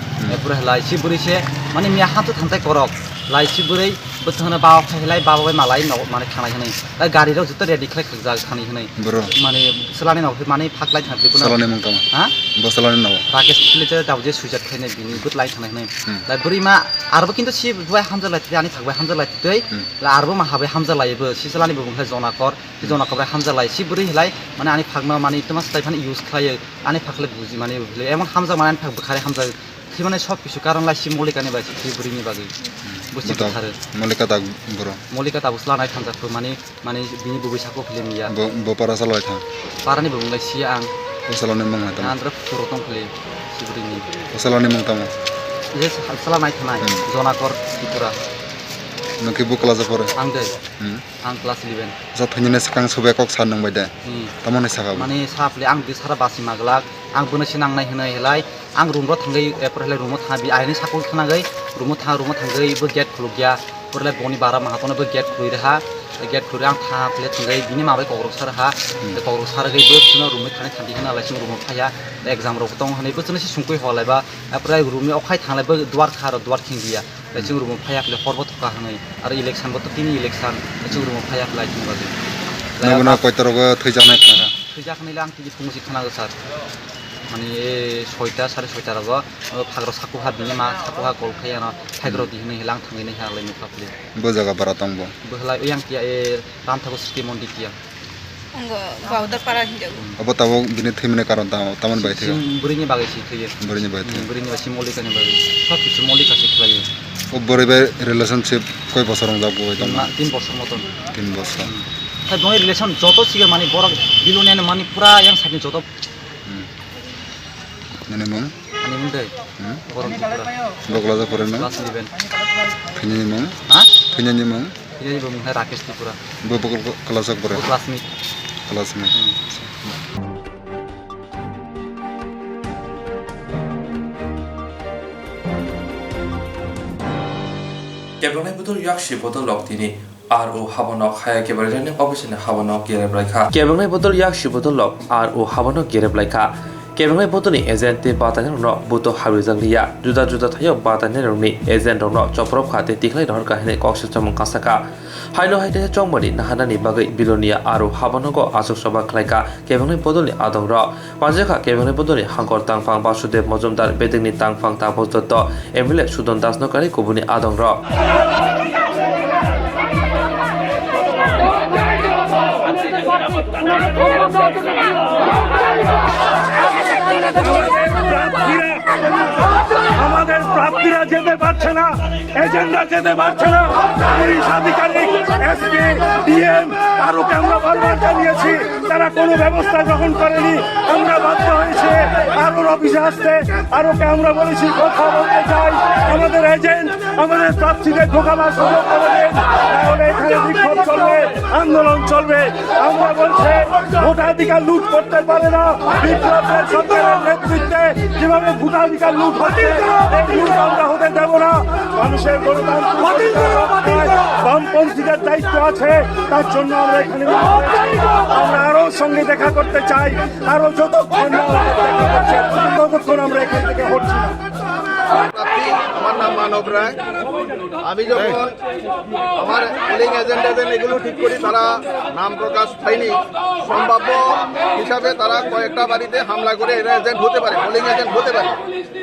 পরে হলাই শিবরিসে মানে মিয়া হাতে থানতাই করক লাই শিবরি বতহনা বাবা খাইলাই বাবা মালাই মানে খানাই হनै গাড়িराव जत रेडी खालाय जा खानाय हनै माने सलानि नाव माने फाकलाय थांबे बुना सलानि मं तमा हा बसलानि नाव राकेश प्लेजे दावजे सुजात खायनाय बिनि बुत लाय थांनाय हनै ला बुरिमा आरबो किन्तु सि बुय हामजा लायथि आनि थागबाय हामजा लायथि ला आरबो मा हाबाय हामजा लायबो सि सलानि बुंखाय जनाकर हामजा लाय सि बुरि हिलाय माने आनि फागमा माने तमा स्टाइफान इउज खायो आनि फाकले बुजि माने एमन हामजा माने फाक बखारे हामजा सि माने सब किसु कारण लाय सि मलिकानि बाय सि बुरिनि बागै बुझि थारो मलिका ता बरो मलिका ता बुस्लानाय थांजाखो माने बिनि बुबैसाखौ फिल्मनिया बपारा सालाय थां पारानि बुंलाय सि आं सलानि मं हाता आंद्रा फुरतम फले सिबुरिनि सलानि मं तमा जे सलानाय थानाय जनाकर त्रिपुरा नोंखि बु क्लास परे आं दे आं क्लास 11 जा थनिने सकां सबे कक सान नंबाय दे तमने सागा माने साफले आं बि सारा बासि मागला आं बोनोसि नांनाय होनाय हेलाय आं रुमरो थांगै एप्रले रुमो थाबि आइनि साखौ थानागै रुमो थांगै बो गेट खुलुगिया परले बनि बारा माहातनो बो गेट खुलि रहा गेट खुरि आं थाफले थांगै बिनि माबाय कग्रसार हा कग्रसार गै बो सुनो रुमो थानाय थांदि होना लायसिं रुमो फाया एग्जाम रो दं हनै बो जोनोसि सुंकै हलायबा एप्रले रुमनि अखाय थांलाय बो दुवार खिंगिया लायसिं रुमो फाया फले हरबो थका हनै आरो इलेक्शन बो तिनि इलेक्शन लायसिं रुमो फाया फले लायसिं बागै नगना कयतरगो थैजानाय खाना थैजाखनैला आं तिजि फुंसि खानागो सार माने 6टा 6:30 रागो फाग्र साकुहा बिनि मा साकुहा कलखायाना फाइग्र दिहनै हेलां थांगैनै हालाय मेखाफले बो जागा बारा तंबो बहला यांकिया रामथागो सिटी मन्दिकिया अंग बावदर पारा हिंजाव अब ताबो बिनि थैमने कारण तमन बाय थै बुरिनि बागै सि थैयो बुरिनि बाय थै बुरिनि बासि मलिकानि बागै सब किसु मलिका सि खलायो ओ बोरैबे रिलेशनशिप कय बছর जाबो दं 3 বছর মতন 3 বছর তাই বই রিলেশন যত সিগার মানে বড় বিলুনিয়ান মানে পুরা ইয়াং সাইডনি যত মানে মন মানে মুন্ডে গরম পুরা বগলা যা পরে না ক্লাস 11 ফিনি মন হা ফিনি মন ফিনি বম রাকেশ ত্রিপুরা বগল ক্লাস পরে ক্লাসমেট কেবনাই বদল ইয়াকশি বদল লকতিনি আর ও হাবনক হায়া কেবরাইনে অবশ্যই হাবনক গেরেবলাইখা কেবনাই বদল ইয়াকশি বদল লক আর ও হাবনক গেরেবলাইখা কেবনাই বদলনি এজেন্টে বাতানের ন বুতো হাবিজাংলিয়া जुदा थायो बाताনের রনি এজেন্ট ন চপ্রব খাতে তিখলাই ধর কাহিনী কক্সে চমং কাসাকা হাইলো হাইতে চংমনি নাহানানি বাগৈ বিলনিয়া আরো হাবনক আশোক সভা খাইকা কেবনাই বদলনি আদং র পাঁচেখা কেবনাই বদলনি হাঙ্কর তাংফাং বাসুদেব মজুমদার বেদিংনি তাংফাং তাপস দত্ত এমএলএ সুদন দাসনকারী কবুনি আদং র আমাদের প্রার্থীরা যেতে পারছে না এজেন্ডা যেতে পারছে না পুলিশ আধিকারিক এসপি ডিএম কারোকে আমরা বারবার জানিয়েছি তারা কোনো ব্যবস্থা গ্রহণ করেনি আমরা বাধ্য হয়েছে আরোর অফিসে আসতে আরোকে আমরা বলেছি কথা বলতে চাই আমাদের এজেন্ট আমাদের প্রার্থীদের ঢোকাবার সুযোগ করে দিন, তাহলে এখানে বিক্ষোভ চলবে, আন্দোলন চলবে। আমরা বলছি ভোটাধিকার লুট করতে পারে না বিপ্লবের সরকারের নেতৃত্বে যেভাবে ভোটাধিকার লুট হচ্ছে, এই লুট আমরা হতে দেব না। মানুষের গণতান্ত্রিক বামপন্থীদের দায়িত্ব আছে, তার জন্য আমরা এখানে আমরা আরো সঙ্গে দেখা করতে চাই, আরো যতক্ষণ না দেখা করছেন ততক্ষণ আমরা এখান থেকে হচ্ছি না। আমার নাম মানব রায়। আমি যখন আমার পোলিং এজেন্ট এগুলো ঠিক করি, তারা নাম প্রকাশ হয়নি, সম্ভাব্য হিসাবে তারা কয়েকটা বাড়িতে হামলা করে এরা এজেন্ট হতে পারে, পোলিং এজেন্ট হতে পারে।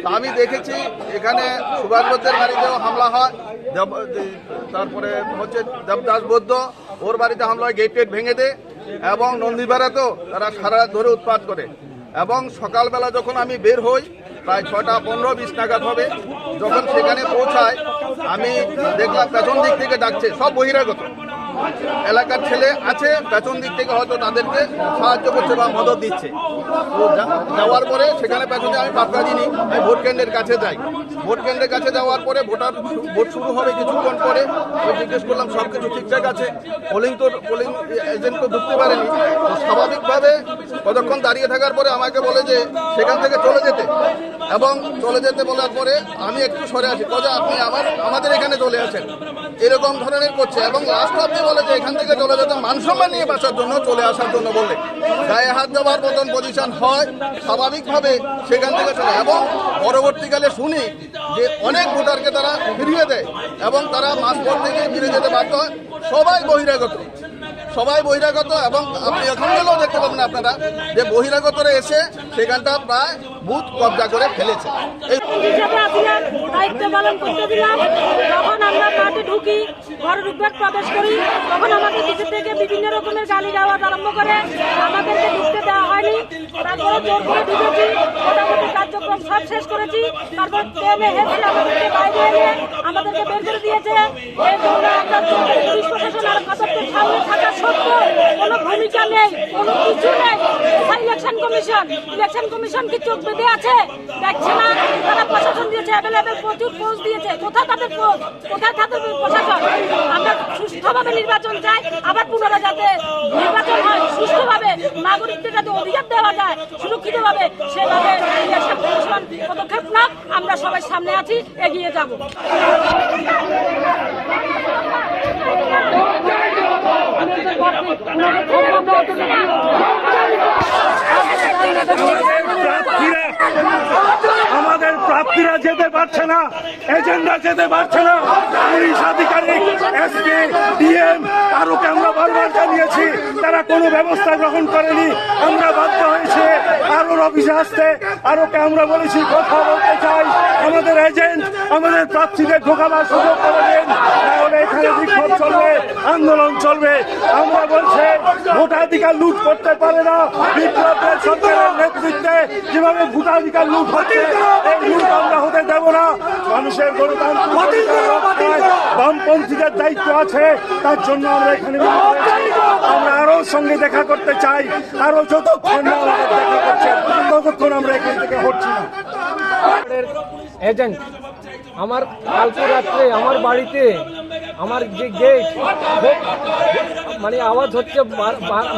তা আমি দেখেছি এখানে সুভাষ বৈদ্যের বাড়িতেও হামলা হয়, তারপরে হচ্ছে দেবদাস বৌদ্ধ, ওর বাড়িতে হামলা হয়, গেট টেট ভেঙে দেয়, এবং নন্দীপাড়াতেও তারা সারা রাত ধরে উৎপাত করে। এবং সকালবেলা যখন আমি বের হই প্রায় 6টা 15-20 নাগাদ হবে, যখন সেখানে পৌঁছায় আমি দেখলাম পেছন দিক থেকে ডাকছে, সব বহিরাগত এলাকার ছেলে আছে, পেছন দিক থেকে হয়তো তাদেরকে সাহায্য করছে বা মদত দিচ্ছে। তো যাওয়ার পরে সেখানে পেছনে আমি পাত্তা দিইনি, আমি ভোট কেন্দ্রের কাছে যাই। ভোট কেন্দ্রের কাছে যাওয়ার পরে ভোট শুরু হবে কিছুক্ষণ পরে, আমি জিজ্ঞেস করলাম সব কিছু ঠিকঠাক আছে, পোলিং এজেন্ট তো ঢুকতে পারেনি। তো স্বাভাবিকভাবে কতক্ষণ দাঁড়িয়ে থাকার পরে আমাকে বলে যে সেখান থেকে চলে যেতে, এবং চলে যেতে বলার পরে আমি একটু সরে আসি, কথা আপনি আমাদের এখানে চলে আসেন, এরকম ধরনের করছে। এবং লাস্ট অব্দি বলে যে এখান থেকে চলে যেতে মানসম্মান নিয়ে বাঁচার জন্য চলে আসার জন্য বলে গায়ে হাত দেওয়ার মতন পজিশন হয়, স্বাভাবিকভাবে সেখান থেকে চলে। এবং পরবর্তীকালে শুনি যে অনেক ভোটারকে তারা ফিরিয়ে দেয় এবং তারা মাঝপথ থেকে ফিরে যেতে বাধ্য হয়। সবাই বহিরাগত, এবং আপনি এখন গেলেও দেখতে পাবেন আপনারা যে বহিরাগতরা এসে সেখানটা প্রায় বুথ কবজা করে ফেলেছে। দায়িত্ব পালন করতে দিলাম, যখন আমরা মাঠে ঢুকি, ঘরে ঢুকবার প্রবেশ করি, তখন আমাদের কিছু থেকে বিভিন্ন রকমের গালি গাওয়া আরম্ভ করে, আমাদেরকে ঢুকতে দেওয়া হয়নি। তারপরে জোর করে ঢুকেছি, মোটামুটি কার্যক্রম সব শেষ করেছি, তারপর ট্রেনে হেঁটে আমাদেরকে বাইরে এনে আমাদেরকে বের করে দিয়েছে। এই জন্য আমরা পুলিশ প্রশাসন আর কতক্ষণ সামনে থাকা সত্ত্বেও কোনো ভূমিকা নেই, কোনো কিছু নেই। ইলেকশন কমিশন কি চোখ বেঁধে আছে, দেখছে না? তারা প্রশাসন দিয়েছে, অ্যাভেলেবেল প্রচুর পোস্ট দিয়েছে, কোথায় তাদের পোস্ট, কোথায় তাদের প্রশাসন? আমরা সুষ্ঠুভাবে নির্বাচন চাই, আবার পুনরায় যাতে নির্বাচন হয় সুষ্ঠুভাবে, নাগরিকদের যাতে অধিকার দেওয়া যায় সুরক্ষিতভাবে, সেভাবে ইলেকশন কমিশন পদক্ষেপ না। আমরা সবাই সামনে আছি, এগিয়ে যাব। আমাদের প্রার্থীরা যেতে পারছে না, এজেন্টরা যেতে পারছে না, পুলিশ আধিকারিক, এসপি, ডিএম আরোকে আমরা বারবার জানিয়েছি, তারা কোনো ব্যবস্থা গ্রহণ করেনি। আমরা বাধ্য হয়েছি আরোর অফিসে আসতে, আরোকে আমরা বলেছি কথা বলতে চাই, আমাদের এজেন্ট আমাদের প্রার্থীদের ঢোকাবার সুযোগ করে দিন, তাহলে এখানে বিক্ষোভ চলবে, আন্দোলন চলবে। আমরা বলছি ভোটাধিকার লুট করতে পারে না বিপ্লবের সরকারের নেতৃত্বে যেভাবে ভোটাধিকার লুট হচ্ছে, এই লুট আমরা হতে দেব না। মানুষের গণতান্ত্রিক বামপন্থীদের দায়িত্ব আছে, তার জন্য আমরা এখানে আমরা আরো সঙ্গে দেখা করতে চাই, আরো যতক্ষণ না আমাদের দেখা করছেন ততক্ষণ আমরা এখান থেকে হচ্ছি না। এজেন্ট আমার কালকে রাত্রে আমার বাড়িতে আমার যে গেট মানে আওয়াজ হচ্ছে,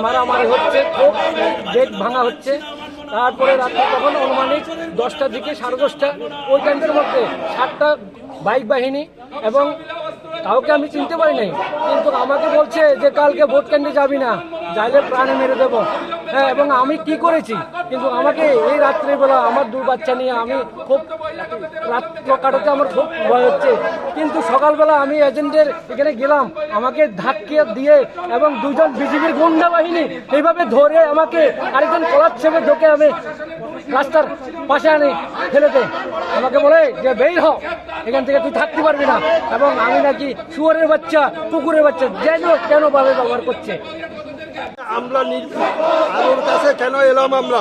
মারামারি হচ্ছে, খুব গেট ভাঙা হচ্ছে। তারপরে রাত্রে তখন অনুমানিক 10টার দিকে 10:30 ওই টাইমের মধ্যে 7টা বাইক বাহিনী, এবং কাউকে আমি চিনতে পারি নাই, কিন্তু আমাকে বলছে যে কালকে ভোট কেন্দ্রে যাবি না, যাইলে প্রাণে মেরে দেবো। হ্যাঁ, এবং আমি কি করেছি, কিন্তু আমাকে এই রাত্রেবেলা আমার 2 বাচ্চা নিয়ে আমি খুব রাত কাটাতে আমার খুব ভয় হচ্ছে। কিন্তু সকালবেলা আমি এজেন্টের এখানে গেলাম, আমাকে ধাক্কে দিয়ে এবং 2জন বিজেপির গুন্ডা বাহিনী এইভাবে ধরে আমাকে আরেকজন কলার ছেপে ঢোকে আমি রাস্তার পাশে আনি ফেলে দেয়। আমাকে বলে যে বের হ, এখান থেকে তুই থাকতে পারবি না, এবং আমি নাকি শুয়োরের বাচ্চা, কুকুরের বাচ্চা যেন কেন ভাবে ব্যবহার করছে। আমরা আলোর কাছে কেন এলাম? আমরা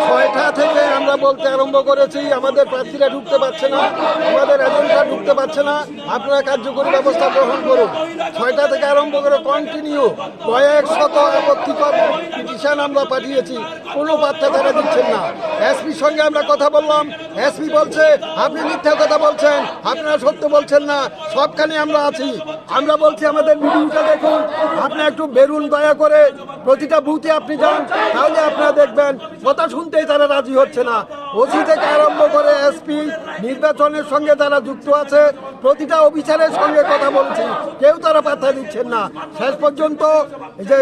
6টা থেকে আমরা বলতে আরম্ভ করেছি আমাদের প্রার্থীরা ঢুকতে পারছে না, আমাদের এজেন্টরা ঢুকতে পারছে না, আপনারা কার্যকরী ব্যবস্থা গ্রহণ করুন। 6টা থেকে আরম্ভ করে কন্টিনিউ কয়েক শত আপত্তিকর পিটিশন আমরা পাঠিয়েছি, কোনো পাত্তা তারা দিচ্ছেন না। এসপির সঙ্গে আমরা কথা বললাম, এসপি বলছে আপনি মিথ্যা কথা বলছেন, আপনারা সত্য বলছেন না, সবখানে আমরা আছি। আমরা বলছি আমাদের ভিডিওটা দেখুন, আপনি একটু বেরুন দয়া করে, প্রতিটা বুথে আপনি যান, তাহলে আপনারা দেখবেন কথা শুনতেই তারা রাজি হচ্ছে না। ওসি থেকে আরম্ভ করে এসপি, নির্বাচনের সঙ্গে যারা যুক্ত আছে, প্রতিটা অফিসারের সঙ্গে কথা বলছি, কেউ তারা পাত্তা দিচ্ছেন না। শেষ পর্যন্ত এই যে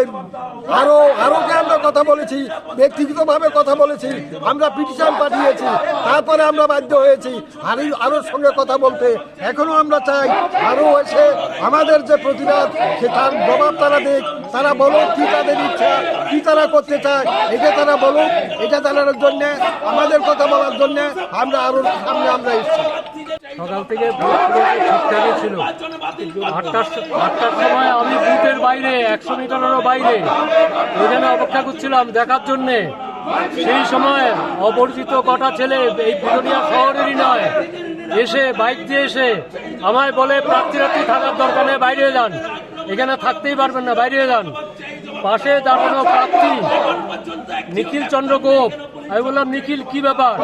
আরোকে আমরা কথা বলেছি, ব্যক্তিগতভাবে কথা বলেছি, আমরা পিটিশন পাঠিয়েছি, তারপরে আমরা বাধ্য হয়েছি আরোর সঙ্গে কথা বলতে। এখনো আমরা চাই আরও এসে আমাদের যে প্রতিবাদ সেটার জবাব তারা দেখ, তারা বলুক কি তাদের ইচ্ছা, কি তারা করতে চায়, এটা তারা বলুক। এটা জানানোর জন্যে, আমাদের কথা বলার জন্যে আমরা আরও সামনে আমরা এসেছি। সকাল থেকে ঠিকঠাকই ছিল। 8টার সময় আমি বুথের বাইরে 100 মিটারেরও বাইরে ওখানে অপেক্ষা করছিলাম দেখার জন্যে। সেই সময় অপরিচিত কটা ছেলে, এই বিলোনিয়া শহরেরই নয়, এসে বাইক দিয়ে এসে আমায় বলে প্রার্থীরা থাকার দরকার নেই, বাইরে যান, এখানে থাকতেই পারবেন না, বাইরে যান। পাশে দাঁড়ানো প্রার্থী নিখিল চন্দ্র গোপ, আমি বললাম নিখিল কি ব্যাপার?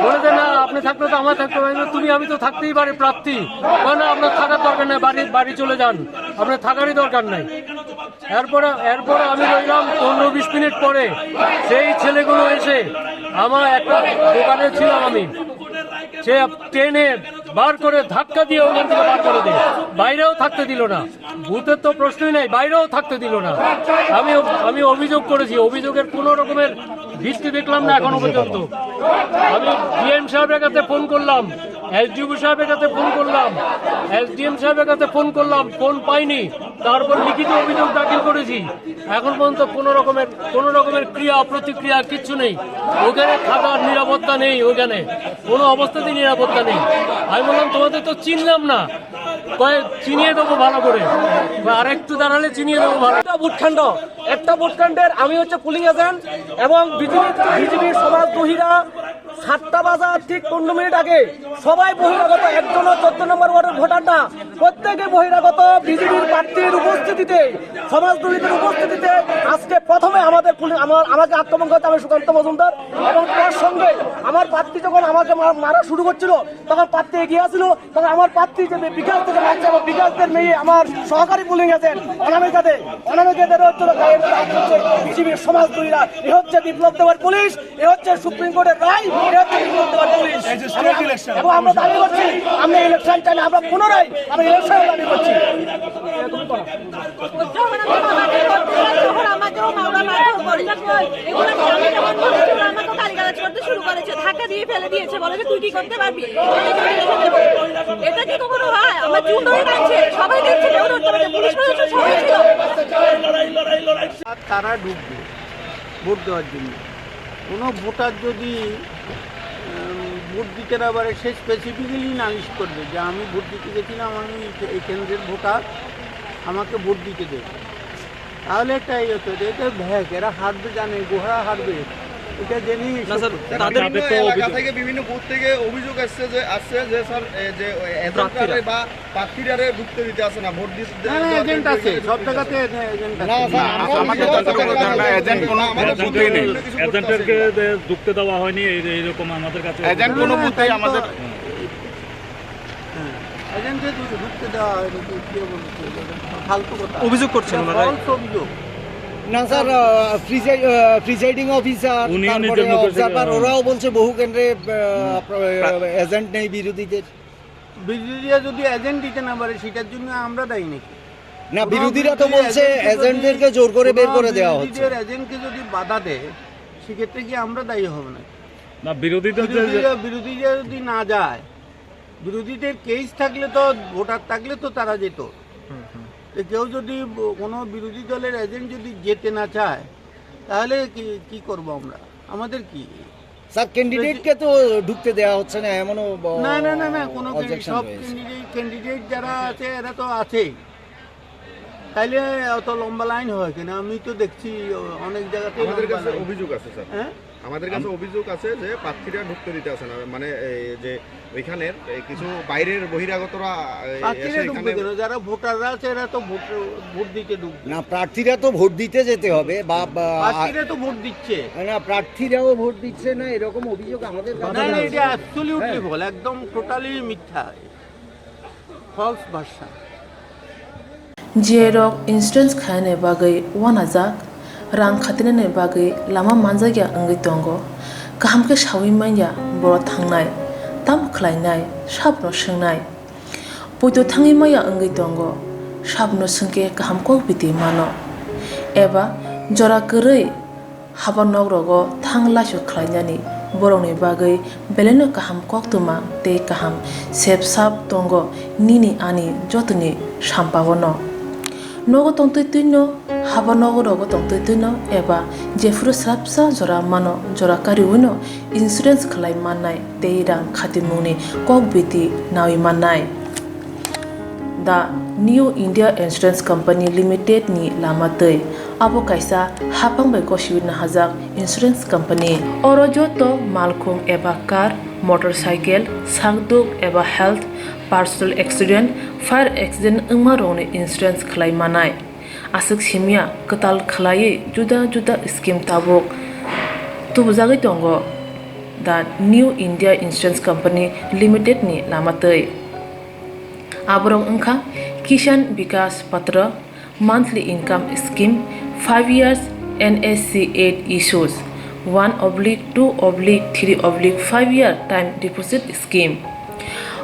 বলে না আপনি থাকলে তো আমার থাকতে পারি না, আমি তো থাকতেই পারি প্রার্থী, না আপনার থাকার দরকার নেই, বাড়ি চলে যান, আপনার থাকারই দরকার নেই। এরপরে আমি রইলাম 15-20 মিনিট পরে সেই ছেলেগুলো এসে, আমার একটা দোকানে ছিলাম আমি, সে ট্রেনে বার করে ধাক্কা দিয়ে ওখান থেকে বার করে দেয়, বাইরেও থাকতে দিল না। বুথের তো প্রশ্নই নেই, বাইরেও থাকতে দিল না। আমি অভিযোগ করেছি, অভিযোগের কোনো রকমের ভিত্তি দেখলাম না এখনো পর্যন্ত। আমি ডিএম সাহেবের কাছে ফোন করলাম, এসডিও সাহেবের কাছে ফোন করলাম, এসডিএম সাহেবের কাছে ফোন করলাম, ফোন পাইনি। তারপর লিখিত অভিযোগ দাখিল করেছি, এখন পর্যন্ত কোনো রকমের ক্রিয়া প্রতিক্রিয়া কিচ্ছু নেই। ওখানে থাকার নিরাপত্তা নেই, ওখানে কোনো অবস্থাতেই নিরাপত্তা নেই। আমি বললাম তোমাদের তো চিনলাম না, চিনিয়ে দেবো ভালো করে, আর একটু দাঁড়ালে চিনিয়ে দেবো ভালো। একটা ভোটকাণ্ডের আমি হচ্ছে পুলিং এজেন্ট, এবং বিজেপির সমাজদ্রোহীরা 7টা বাজার ঠিক 15 মিনিট আগে সবাই বহিরাগত, একজনও 14 নম্বর ওয়ার্ডের ভোটার না, প্রত্যেকে বহিরাগত। বিজেপির প্রার্থীর উপস্থিতিতে, সমাজদ্রোহীদের উপস্থিতিতে আজকে প্রথমে আমাকে আক্রমণ করতে আমি সুকান্ত মজুমদার, এবং তার সঙ্গে আমার প্রার্থী যখন আমাকে মারা শুরু করছিল, তখন প্রার্থী এগিয়ে আসছিল, তখন আমার প্রার্থী যে বিকাশ থেকে মারছে, এবং বিকাশদের মেয়ে আমার সহকারী পুলিং এজেন্ট অনামিকাদের বিজেপির সমাজদ্রোহীরা। এ হচ্ছে বিপ্লব দেওয়ার পুলিশ, এ হচ্ছে সুপ্রিম কোর্টের রায়, এ হচ্ছে বিপ্লব দেওয়ার পুলিশ। এবং আমরা দাবি করছি, আমরা ইলেকশন চাই না, আমরা পুনরায় ইলেকশনের দাবি করছি। ধাক্কা দিয়ে ফেলে দিয়েছে, বলে যে তুই কি করতে পারবি, এটা কি কখনো হয়? আমার চুল ধরে টানছে, সবাই দেখছে, কেউ ধরতে পারছে, পুলিশ প্রশাসন সবাই ছিল। তারা ঢুকবে ভোট দেওয়ার জন্য। কোনো ভোটার যদি ভোট দিতে না পারে, সে স্পেসিফিক্যালি নালিশ করবে যে আমি ভোট দিতে গেছিলাম, আমি এই কেন্দ্রের ভোটার, আমাকে ভোট দিতে দেবে। তাহলে এটাই হতো, এটা ভ্যাক, এরা হারবে, জানে গোহরা হারবে, এটা জেনেই। বিভিন্ন বুথ থেকে অভিযোগ আসছে যে স্যার যে এজেন্টরা বা প্রার্থীরা ঢুকতে দিতে আসে না, ভোট দিতে। এজেন্ট আছে সব জায়গাতে, এজেন্ট আছে। এজেন্টকে ঢুকতে দেওয়া হয়নি এইরকম আমাদের কাছে এজেন্ট কোনো বুথেই আমাদের এজেন্টে ঢুকতে দেওয়া হয়নি, ফালতু কথা অভিযোগ করছেন ওনারা। অভিযোগ না স্যার, প্রিসাইডিং অফিসার, তারপরে অবজারভার, ওরাও বলছে বহু কেন্দ্রে এজেন্ট নেই বিরোধীদের। বিরোধীরা যদি এজেন্ট দিতে না পারে, সেটার জন্য আমরা দায়ী নাকি? না, বিরোধীরা তো বলছে এজেন্টদেরকে জোর করে বের করে দেওয়া হচ্ছে। এজেন্টকে যদি বাধা দেয়, সেক্ষেত্রে কি আমরা দায়ী হবে না? না, বিরোধীরা যদি না যায়, বিরোধীদের কেস থাকলে তো, ভোটার থাকলে তো তারা যেত। কেউ যদি কোনো বিরোধী দলের এজেন্ট যদি যেতে না চায়, তাহলে কি করব আমরা? আমাদের কি স্যার, ক্যান্ডিডেটকে তো ঢুকতে দেওয়া হচ্ছে না, এমনও না না না, কোনো সব ক্যান্ডিডেট যারা আছে এরা তো আছেই, তাইলে অত লম্বা লাইন হয় কিনা? আমি তো দেখছি অনেক জায়গাতে আমাদের লম্বা কাছে লাইন। অভিযোগ আছে স্যার, হ্যাঁ আমাদের কাছে অভিযোগ আছে যে প্রার্থীরা ঢুকতে দিতে আছে না, মানে যে ওইখানের কিছু বাইরের বহিরাগতরা প্রার্থীরা ঢুকবে কেন? যারা ভোটাররা আছে এরা তো ভোট দিতে ঢুকবে না, প্রার্থীরা তো ভোট দিতে যেতে হবে প্রার্থীরা তো ভোট দিচ্ছে না, প্রার্থীরাও ভোট দিচ্ছে না, এরকম অভিযোগ আমাদের কাছে না, আছে। এটা অ্যাবসলিউটলি ভুল, একদম টোটালি মিথ্যা, ফলস ভাষা। Jerok insurance khane bagai wanajak rang khatinane bagai lama manjagya angai tongo kaham ke shawi manya boro thangnai tam khlainai sabno sungnai poito thangi maya angai tongo sabno sungke kaham ko biti mano eba jora korei haba nogrogo thangla su khlainani boroni bagai beleno kaham koktuma te kaham sep sap tongo nini ani jotuni sampawono nogo tongtoi tuino haba nogo rogo tongtoi tuino eba jefuru srapsa jora mano jora kariwino insurance khlai mannai teirang khatimuni kok biti nawi mannai the New India Insurance Company Limited ni lamatei abo kaisa hapang bai koshiwina hajak insurance company oro joto malkhung eba car motorcycle sakduk eba health personal accident fire accident ungma rone insurance khlai manai asuk simia katal khlai juda juda scheme tabok tubujagai tongo the New India Insurance Company Limited ni lamatei aborong ungkha Kishan Vikas Patra monthly income scheme 5 years NSC 8 issues 1/2/3/5 year time deposit scheme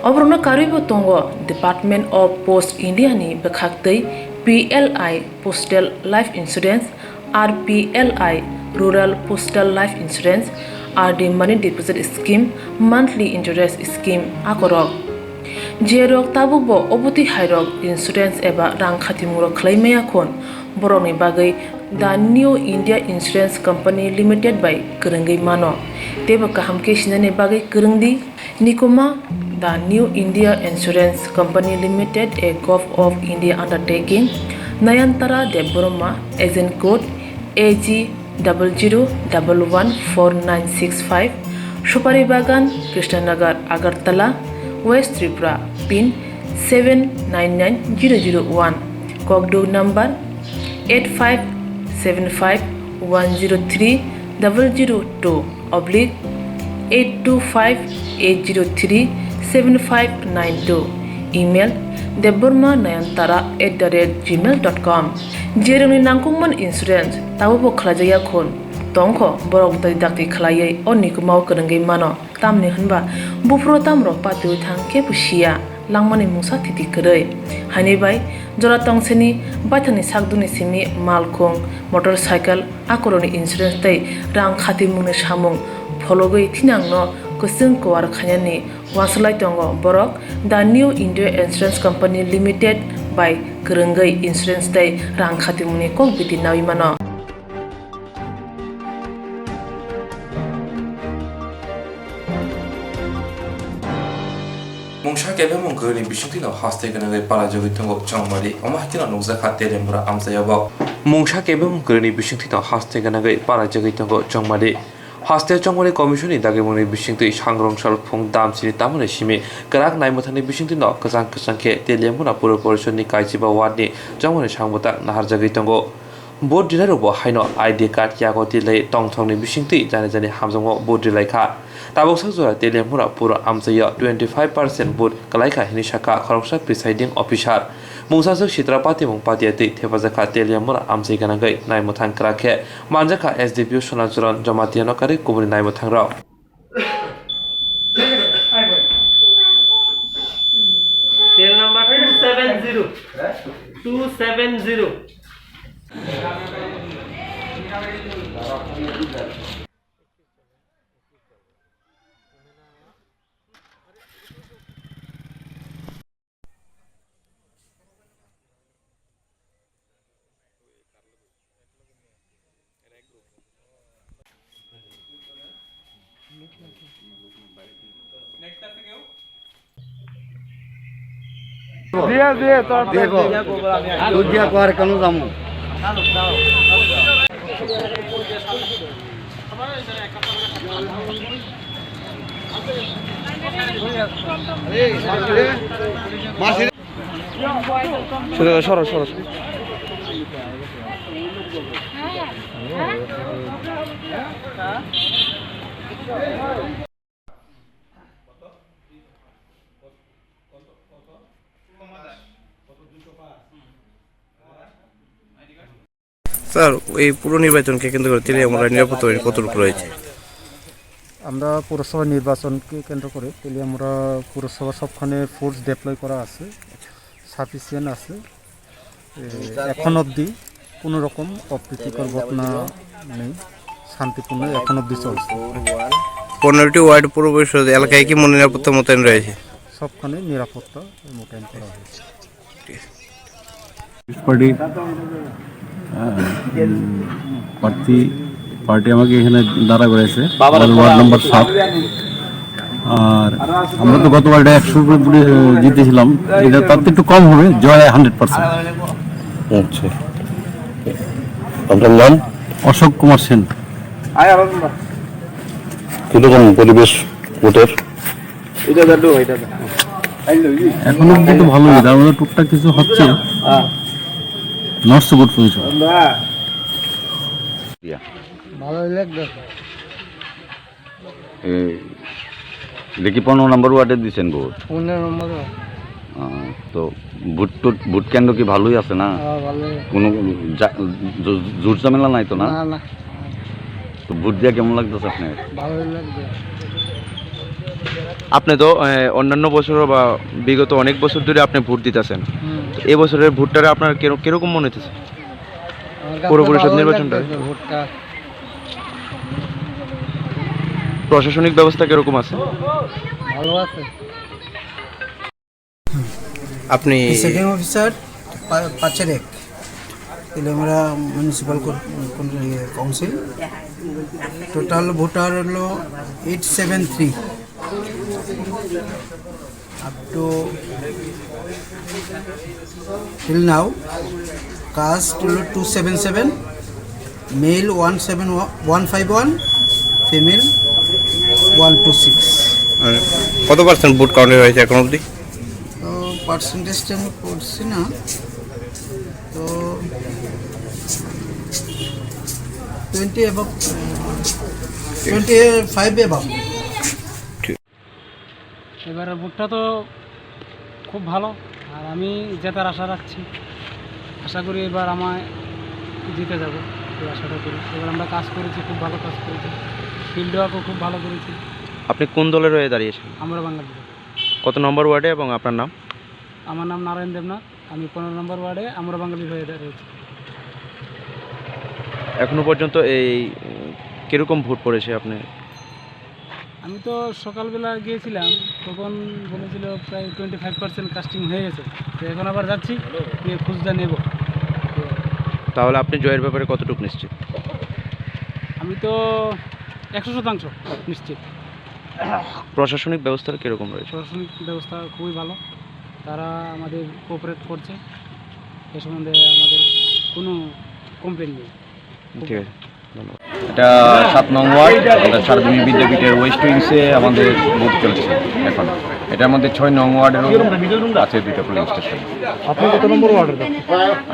obrona karibo tongo Department of Post India ni bekhaktei PLI Postal Life Insurance RPLI Rural Postal Life Insurance RD Money Deposit Scheme monthly interest scheme akorok jerok tabukbo obuti hairok insurance eba rang khatimuro khlaimaya khon boroni bagai the New India Insurance Company Limited by Kurungai mano teba kaham ke sinane bagai kurungdi nikoma the New India Insurance Company Limited a Gov of India undertaking Nayantara Deborma agent code AG 00114965 Supari Bagan Krishnanagar Agartala West Tripura pin 799001 Kogdo number 8575102825-825-803-7592 email debormanayantara@gmail.com jeroni nangkungman insurance tabo khlajaya khon tongkho borok dai dakti khlaiye onikumau kurungai mano tamni hanba bufro tamro patu thang ke pusia langmani musa thiti korei hani bai jora tongseni bathani sakduni simi malkhung motorcycle akoroni insurance tai rang khati mune samung phologoi thinangno kusung kwar khanyani waslai tongo borok the New India Insurance Company Limited by Kurungai insurance tai rang khati mune kok biti nawi mano Mungsha kebe mungkuri bishinti no haste gana gai para jogi tungo changmari oma hatina nungza khate remura amzayabo Mungsha kebe mungkuri bishinti no haste gana gai para jogi tungo changmari haste changmari commission ni dage muni bishinti sangrong sal phung dam sini tamone simi karak naimuthani bishinti no kajang kajangke telemuna puro portion ni kaichiba ward ni changmari sangbuta nahar jogi tungo board dinner bo haino ID card yago dilai tongthongni bisingti jani jani hamjongmo board dilai kha tabok sajora telemura puro amjaya 25% board kalaika hini shaka khoroksa presiding officer mungsasuk sitrapati mungpati ati thepajaka telemura amjai ganagai naimuthang krakhe manjaka SDPO sonajuran jamatiano kari kubuni naimuthang ro Cell number 270. দিয়া কোয়ার কেন যাবো সরো সরো sir এই পুরো নির্বাচনকে কেন্দ্র করে তেলিয়ামুড়া নিরাপত্তা বাহিনী কতটুকু রয়েছে? আমরা পৌরসভা নির্বাচনকে কেন্দ্র করে তেলিয়ামুড়া পৌরসভা সবখানে ফোর্স ডিপ্লয় করা আছে, সাফিসিয়েন্ট আছে। এখন অবধি কোনো রকম অপ্রীতিকর ঘটনা নেই, শান্তিপূর্ণ এখন অবধি চলছে। 15টি ওয়ার্ড পৌর পরিষদ এলাকায় কি নিরাপত্তা মোতায়েন রয়েছে? সবখানে নিরাপত্তা মোতায়েন করা হয়েছে। পার্টি পার্টি আমাকে এখানে দাঁড়া করেছে ওয়ার্ড নম্বর 7। আর আমরা তো গতবারটা 100 উপরে জিতেছিলাম, এটা তার একটু কম হবে, জয় 100%। আচ্ছা, আপনার নাম? অশোক কুমার সেন। কিরকম পরিবেশ ভোটের? এখন অব্দি তো ভালোই, তার মধ্যে টুকটাক কিছু হচ্ছে, নষ্ট গুড পজিশন। দেখি 15 নম্বর ওয়ার্ডে দিচ্ছেন ভোট। 15 নম্বর তো ভোট কেন্দ্র কি ভালোই আছে না? কোনো জোর ঝামেলা নাই তো না? তো ভোট দিয়া কেমন লাগতেছে আপনার? ভালোই লাগবে। আপনি তো অন্যান্য বছর বা বিগত অনেক বছর ধরে আপনি ভোট দিতেছেন, এই বছরের ভোটটা আপনার কিরকম মনে হচ্ছে পৌর পরিষদ নির্বাচনটা? ভোটটা প্রশাসনিক ব্যবস্থা কিরকম আছে? ভালো আছে। আপনি second officer 5-1 Telangana municipal council. Total voter হলো 873, up to till now। Cast হলো 277, মেল 151, ফিমেল 126। কত পার্সেন্ট ভোট কাউন্ট হয়েছে এখন অবধি? তো পার্সেন্টেজটা আমি পড়ছি না, তো 20 above, 25 above। এবার ভোটটা তো খুব ভালো, আর আমি জেতার আশা রাখছি। আশা করি এবার আমায় জিতে যাব, এই আশাটা করি। এবার আমরা কাজ করেছি, খুব ভালো কাজ করেছি, ফিল্ড ওয়ার্কও খুব ভালো করেছি। আপনি কোন দলের হয়ে দাঁড়িয়েছেন? আমরা বাঙালি। কত নম্বর ওয়ার্ডে এবং আপনার নাম? আমার নাম নারায়ণ দেবনাথ, আমি 15 নম্বর ওয়ার্ডে আমরা বাঙালির হয়ে দাঁড়িয়েছি। এখনো পর্যন্ত এই কিরকম ভোট পড়েছে আপনি? আমি তো সকালবেলা গিয়েছিলাম, তখন বলেছিল প্রায় 25% কাস্টিং হয়ে গেছে। তো এখন আবার যাচ্ছি, গিয়ে খুঁজটা নেব। তাহলে আপনি জয়ের ব্যাপারে কতটুকু নিশ্চিত? আমি তো 100% নিশ্চিত। প্রশাসনিক ব্যবস্থাটা কীরকম রয়েছে? প্রশাসনিক ব্যবস্থা খুবই ভালো, তারা আমাদের কোঅপারেট করছে, এ সম্বন্ধে আমাদের কোনো কমপ্লেন নেই। ঠিক আছে, ধন্যবাদ। এটা 7 নং ওয়ার্ড, আমাদের সারদিনী বিদ্যাপীঠের ওয়েস্ট উইংসে আমাদের ভোট চলছে এখন। এটার মধ্যে 6 নং ওয়ার্ডেরও আছে 2টা পোলিং স্টেশন। আপনি কত নম্বর ওয়ার্ডের?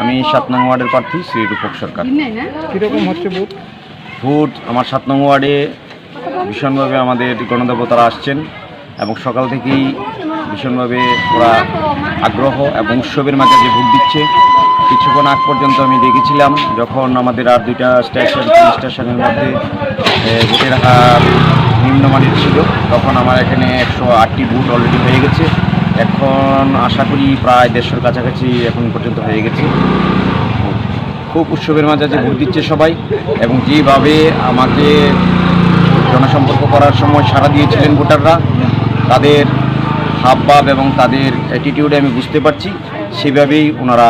আমি 7 নং ওয়ার্ডের প্রার্থী শ্রী রূপক সরকার। কীরকম হচ্ছে ভোট? ভোট আমার 7 নং ওয়ার্ডে ভীষণভাবে আমাদের গণদেবতারা আসছেন এবং সকাল থেকেই ভীষণভাবে ওরা আগ্রহ এবং উৎসবের মাঝে যে ভোট দিচ্ছে। কিছুক্ষণ আগ পর্যন্ত আমি দেখেছিলাম, যখন আমাদের আর 2টা স্টেশনের মধ্যে ভোটের হার নিম্নমানের ছিল, তখন আমার এখানে 108টি ভোট অলরেডি হয়ে গেছে। এখন আশা করি প্রায় 150-র কাছাকাছি এখন পর্যন্ত হয়ে গেছে। খুব উৎসবের মাঝে যে ভোট দিচ্ছে সবাই, এবং যেভাবে আমাকে জনসম্পর্ক করার সময় সাড়া দিয়েছিলেন ভোটাররা, তাদের হাবভাব এবং তাদের অ্যাটিটিউডে আমি বুঝতে পারছি সেভাবেই ওনারা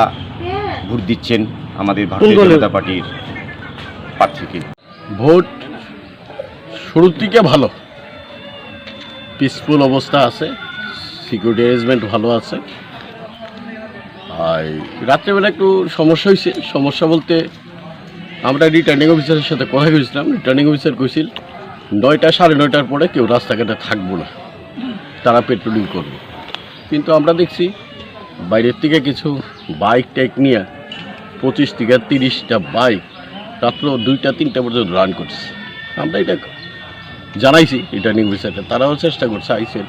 ভোট দিচ্ছেন আমাদের ভারতীয় জনতা পার্টির প্রার্থীকে। ভোট শুরুর থেকে ভালো, পিসফুল অবস্থা আছে, সিকিউরিটি অ্যারেঞ্জমেন্ট ভালো আছে, আর রাত্রেবেলা একটু সমস্যা হয়েছে, সমস্যা বলতে আমরা রিটার্নিং অফিসারের সাথে কথা বলেছিলাম। রিটার্নিং অফিসার কইছিল 9টা 9:30টার পরে কেউ রাস্তাঘাটে থাকবো না, তারা পেট্রোলিং করবে। কিন্তু আমরা দেখছি বাইরের থেকে কিছু বাইক টাইক নিয়ে 25 থেকে 30টা বাইক রাত্র 2টা 3টা পর্যন্ত রান করছে। আমরা এটা জানাইছি রিটার্নিং অফিসারকে, তারাও চেষ্টা করছে, আইসেন।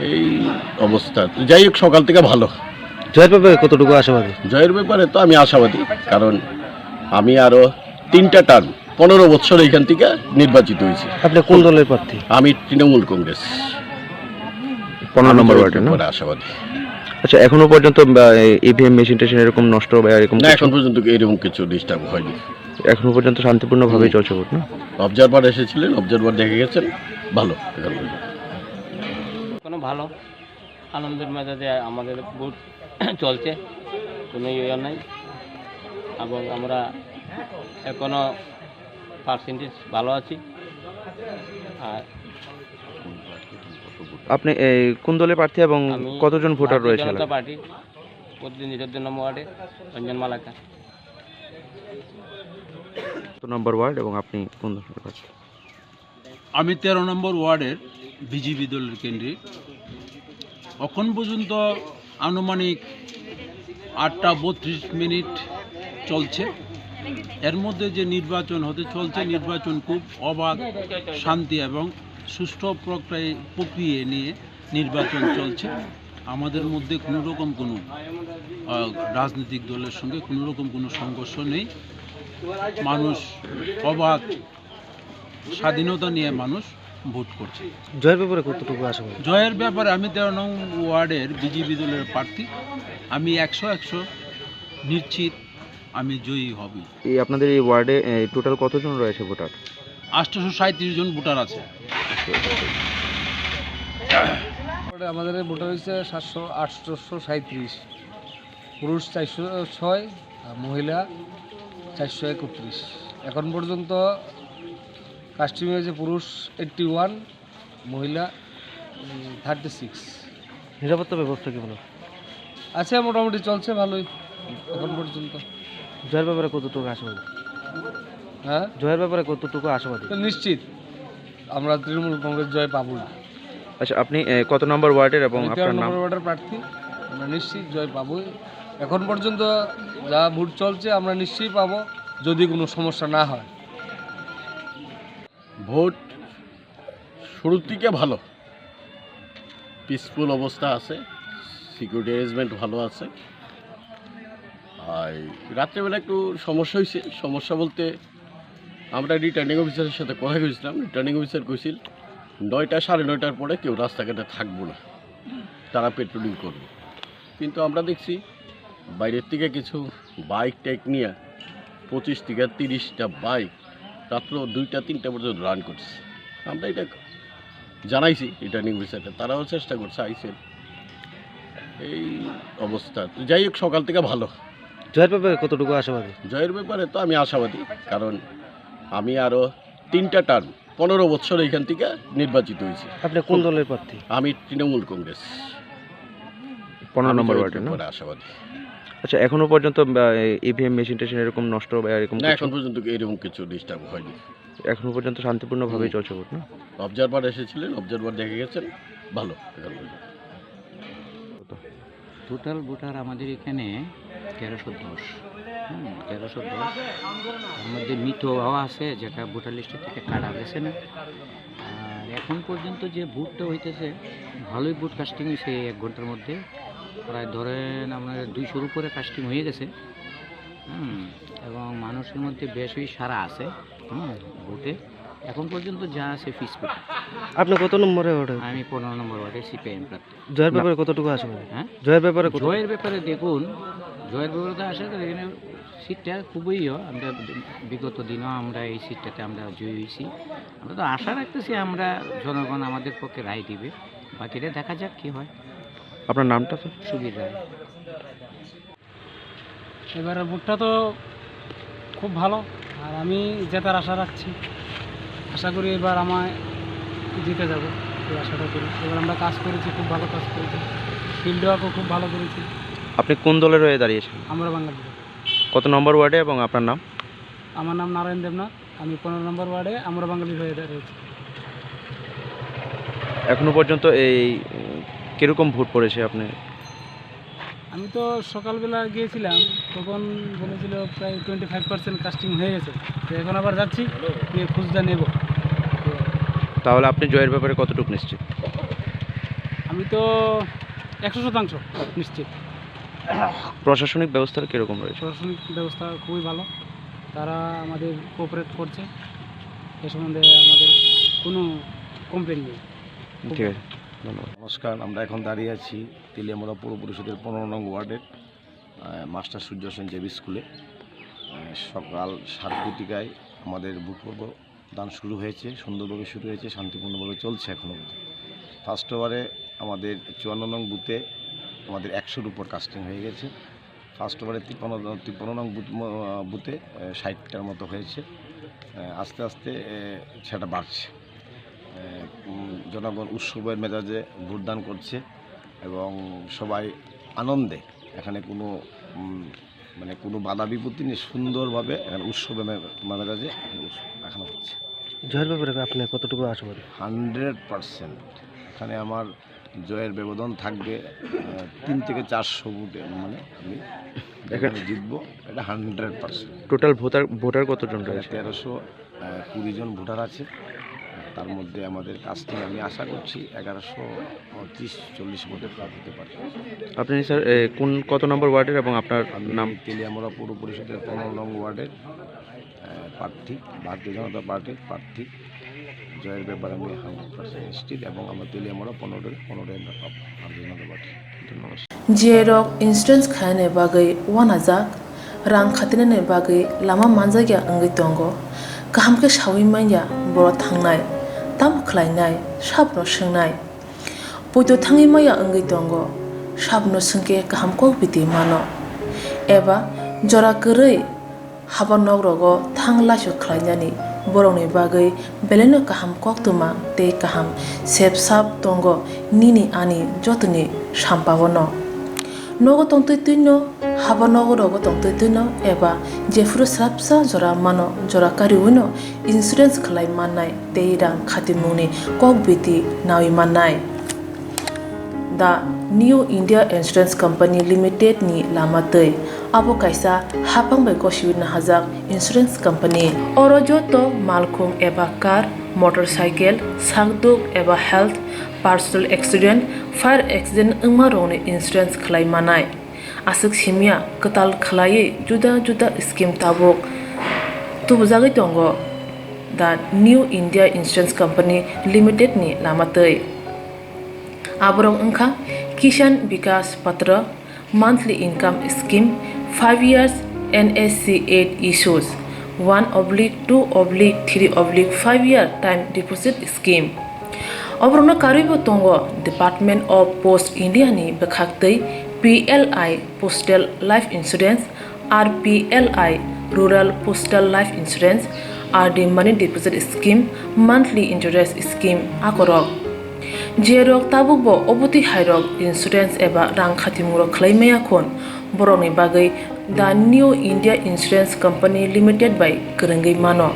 এই অবস্থা যাই হোক, সকাল থেকে ভালো। জয়ের ব্যাপারে কতটুকু আশাবাদী? জয়ের ব্যাপারে তো আমি আশাবাদী, কারণ আমি আরও 3টা টার্ম 15 বছর এখান থেকে নির্বাচিত হয়েছি। আপনি কোন দলের প্রার্থী? আমি তৃণমূল কংগ্রেস 15 নম্বর ওয়ার্ডে না? আশাবাদী। আচ্ছা, এখনো পর্যন্ত ইভিএম মেশিন টেশিন এরকম নষ্ট বা এরকম না, এখন পর্যন্ত এরকম কিছু ডিস্টার্ব হয়নি। এখনো পর্যন্ত শান্তিপূর্ণভাবেই চলছে ভোট না? অবজারভার এসেছিলেন, অবজারভার দেখে গেছেন, ভালো। কোনো ভালো আনন্দের মেজাজে আমাদের ভোট চলছে, কোনো ইয়ে নাই, এবং আমরা এখনো পার্সেন্টেজ ভালো আছি। আর আপনি কোন দলের প্রার্থী এবং কতজন ভোটার রয়েছে? জনতা পার্টি প্রতিনিধিত্ব নম্বর ওয়ার্ডে রঞ্জন মালাকা। কত নম্বর ওয়ার্ড এবং আপনি কোন দলের প্রার্থী? আমি 13 নম্বর ওয়ার্ডের বিজেপি দলের কেন্দ্রে। এখন পর্যন্ত আনুমানিক 8টা 32 মিনিট চলছে। এর মধ্যে যে নির্বাচন হতে চলছে, নির্বাচন খুব অবাধ, শান্তি এবং সুষ্ঠু প্রক্রিয়া নিয়ে নির্বাচন চলছে। আমাদের মধ্যে কোনো রকম কোনো রাজনৈতিক দলের সঙ্গে কোনো রকম কোনো সংঘর্ষ নেই। মানুষ অবাধ স্বাধীনতা নিয়ে মানুষ ভোট করছে। জয়ের ব্যাপারে কতটুকু আশাবাদী? জয়ের ব্যাপারে আমি 13 নং ওয়ার্ডের বিজেপি দলের প্রার্থী, আমি 100 নিশ্চিত আমি জয়ী হব। এই আপনাদের এই ওয়ার্ডে টোটাল কতজন রয়েছে ভোটার? 837 জন ভোটার আছে। আমাদের ভোটার হয়েছে 837, পুরুষ 406, মহিলা 431। এখন পর্যন্ত কাস্টিং হয়েছে পুরুষ 81, মহিলা 36। নিরাপত্তা ব্যবস্থা কেমন আছে? মোটামুটি চলছে ভালোই এখন পর্যন্ত। জয়ের ব্যাপারে কতটুকু আশাবাদী? হ্যাঁ, জয়ের ব্যাপারে কতটুকু আশাবাদী? নিশ্চিত আমরা তৃণমূল কংগ্রেস জয় পাবো। আচ্ছা, আপনি কত নম্বর ওয়ার্ডের এবং আপনার নাম? 13 নম্বর ওয়ার্ডের প্রার্থী, আমরা নিশ্চিত জয় পাবোই। এখন পর্যন্ত যা ভোট চলছে আমরা নিশ্চয়ই পাবো, যদি কোনো সমস্যা না হয়। ভোট শুরুর থেকে ভালো, পিসফুল অবস্থা আছে, সিকিউরিটি অ্যারেঞ্জমেন্ট ভালো আছে। আর রাত্রেবেলা একটু সমস্যা হয়েছে, সমস্যা বলতে আমরা রিটার্নিং অফিসারের সাথে কথা বলেছিলাম। রিটার্নিং অফিসার কইছিল 9টা 9:30টার পরে কেউ রাস্তাঘাটে থাকবো না, তারা পেট্রোলিং করবে। কিন্তু আমরা দেখছি বাইরের থেকে কিছু বাইক টাইক নিয়ে 25 থেকে 30টা বাইক রাত্র 2টা 3টা পর্যন্ত রান করছে। আমরা এটা জানাইছি রিটার্নিং অফিসারকে, তারাও চেষ্টা করছে, আইসেন। এই অবস্থা যাই হোক, সকাল থেকে ভালো। জয়ের ব্যাপারে কতটুকু আশাবাদী? জয়ের ব্যাপারে তো আমি আশাবাদী, কারণ আমি আরও 3টা টার্ম 15 বছর এখান থেকে নির্বাচিত হয়েছি। আপনি কোন দলের প্রার্থী? আমি তৃণমূল কংগ্রেস 15 নম্বর ওয়ার্ডে না? আশাবাদী। আচ্ছা, এখনো পর্যন্ত ইভিএম মেশিন টেশিন এরকম নষ্ট বা এরকম? না, এখন পর্যন্ত এরকম কিছু ডিস্টার্ব হয়নি। এখনো পর্যন্ত শান্তিপূর্ণভাবেই চলছে ভোট না? অবজারভার এসেছিলেন, অবজারভার দেখে গেছেন, ভালো। টোটাল ভোটার আমাদের এখানে 1310। 1310 এর মধ্যে মৃত হওয়া আছে, যেটা ভোটার লিস্টের থেকে কাটা গেছে না। আর এখন পর্যন্ত যে ভোটটা হইতেছে, ভালোই ভোট কাস্টিং হয়েছে 1 ঘন্টার মধ্যে। প্রায় ধরেন আপনার 200-র উপরে কাস্টিং হয়ে গেছে। এবং মানুষের মধ্যে বেশই সারা আছে ভোটে। এখন পর্যন্ত যা আছে পিসফুল। আপনি কত নম্বরে ওঠেন? আমি 15 নম্বর ওয়ার্ডে সিপিআইএম প্রার্থী। জয়ের ব্যাপারে কতটুকু আশাবাদী? হ্যাঁ, জয়ের ব্যাপারে জয়ের ব্যাপারে দেখুন, জয়ের ব্যাপারে তো আসলে এখানে সিটটা খুবই আমরা বিগত দিনও আমরা এই সিটটাতে আমরা জয়ী হয়েছি। আমরা তো আশা রাখতেছি আমরা জনগণ আমাদের পক্ষে রায় দিবে, বাকিটা দেখা যাক কী হয়। আপনার নামটা স্যার? সুবীর রায়। এবারে ভোটটা তো খুব ভালো, আর আমি জেতার আশা রাখছি। আশা করি এবার আমায় জিতে যাব, এই আশাটা করি। এবার আমরা কাজ করেছি, খুব ভালো কাজ করেছি, ফিল্ড ওয়ার্কও খুব ভালো করেছি। আপনি কোন দলের হয়ে দাঁড়িয়েছেন? আমরা বাঙালি। কত নম্বর ওয়ার্ডে এবং আপনার নাম? আমার নাম নারায়ণ দেবনাথ, আমি 15 নম্বর ওয়ার্ডে আমরা বাঙালির হয়ে দাঁড়িয়েছি। এখনো পর্যন্ত এই কিরকম ভোট পড়েছে আপনি? আমি তো সকালবেলা গিয়েছিলাম, তখন বলেছিল প্রায় 25% কাস্টিং হয়ে গেছে। তো এখন আবার যাচ্ছি, গিয়ে খুঁজটা নেব। তাহলে আপনি জয়ের ব্যাপারে কতটুকু নিশ্চিত? আমি তো 100% নিশ্চিত। প্রশাসনিক ব্যবস্থার কীরকম রয়েছে? প্রশাসনিক ব্যবস্থা খুবই ভালো, তারা আমাদের কোঅপারেট করছে, এ সম্বন্ধে আমাদের কোনো কমপ্লেন নেই। ঠিক আছে, ধন্যবাদ। নমস্কার, আমরা এখন দাঁড়িয়ে আছি তেলিয়ামুড়া পৌর পরিষদের 15 নং ওয়ার্ডের মাস্টার সূর্য সেন জেবি স্কুলে। সকাল 7:00 আমাদের বুথ পর্ব দান শুরু হয়েছে, সুন্দরভাবে শুরু হয়েছে, শান্তিপূর্ণভাবে চলছে এখনও। ফার্স্ট ওভারে আমাদের 54 নং বুথে আমাদের 100-র উপর কাস্টিং হয়ে গেছে। ফার্স্ট ওভারে 53 নং বুথে 60টার মতো হয়েছে। আস্তে আস্তে সেটা বাড়ছে। জনগণ উৎসবের মেজাজে ভোটদান করছে এবং সবাই আনন্দে, এখানে কোনো বাধা বিপত্তি নেই, সুন্দরভাবে এখানে উৎসবের মেজাজে এখানে হচ্ছে। জয়ের ব্যাপারে আপনি কতটুকু আশাবাদী? 100%। এখানে আমার জয়ের ব্যবধান থাকবে 3 থেকে 400 ভোটে, আমি এখানে জিতবো, এটা 100%। টোটাল ভোটার কতজন রয়েছে? 1320 জন ভোটার আছে। তার মধ্যে আমাদের কাস্টিং আমি আশা করছি 1130-40 ভোটে হতে পারে। আপনি স্যার কত নম্বর ওয়ার্ডের এবং আপনার নাম? তেলিয়ামুড়া পৌর পরিষদের 15 নং ওয়ার্ডের প্রার্থী, ভারতীয় জনতা পার্টির প্রার্থী। জয়ের ব্যাপারে আমি 100% নিশ্চিত এবং আমরা তেলিয়ামুড়া 15 আমরা পাবো ভারতীয় জনতা পার্টি। ধন্যবাদ। জিয়েরক ইন্সুরেন্স খায়নে বাগै वानाजाक रां खातिने बागै लामा मानजागिया अंगै दंगो गाहामके सावै माइया बर थांनाय ताम खलायनाय साबनो सोंनाय बयदो थाङै माइया अंगै दंगो साबनो सोंके गाहामको बिदि मानो एबा जरा गोरै हाबा नगरगो थांलासो खलायनानै बरंनि बागै बेलेनो गाहाम कक्तुमा ते गाहाम सेब साब दंगो निनि आनि जतनि साम्पावनो नगो तंतैनो हाबा नगरगो तंतैनो एबा जेफुरो स्राबसा जरा मानो जरा कारिउनो इन्सुरेन्स खलाय माननाय ते रां खातिमुनि कक बिदि नावि माननाय दा new India insurance company limited नि लामातै आबो कायसा हापांबाय गसिबिनो हाजाक इन्सुरेन्स कंपनी अरजतो मालखुं एबा कार मोटरसाइकेल सागदुक एबा health personal accident fire accident उमारोने इन्सुरेन्स खलाय मानाय आसक सिमिया कताल खलायै जुदा जुदा स्कीम ताबुक तुबजागै दंगो दा new India insurance company limited नि लामातै आबरं अंखा किसान विकास पत्र monthly income scheme 5 years NSC 8 issues 1/2/3/5 year time deposit scheme अब्रनो कारिबो तंगो डिपार्टमेंट ऑफ पोस्ट इंडिया नि बखाक्तै PLI postal life insurance RPLI rural postal life insurance RD money deposit scheme monthly interest scheme आकरक जेरक ताबुकबो अबति हायरक इन्सुरेन्स एबा रां खातिमुरक खलायमाया खन बरंनि बागै दा new India insurance company limited बाय गोरोंगै मानो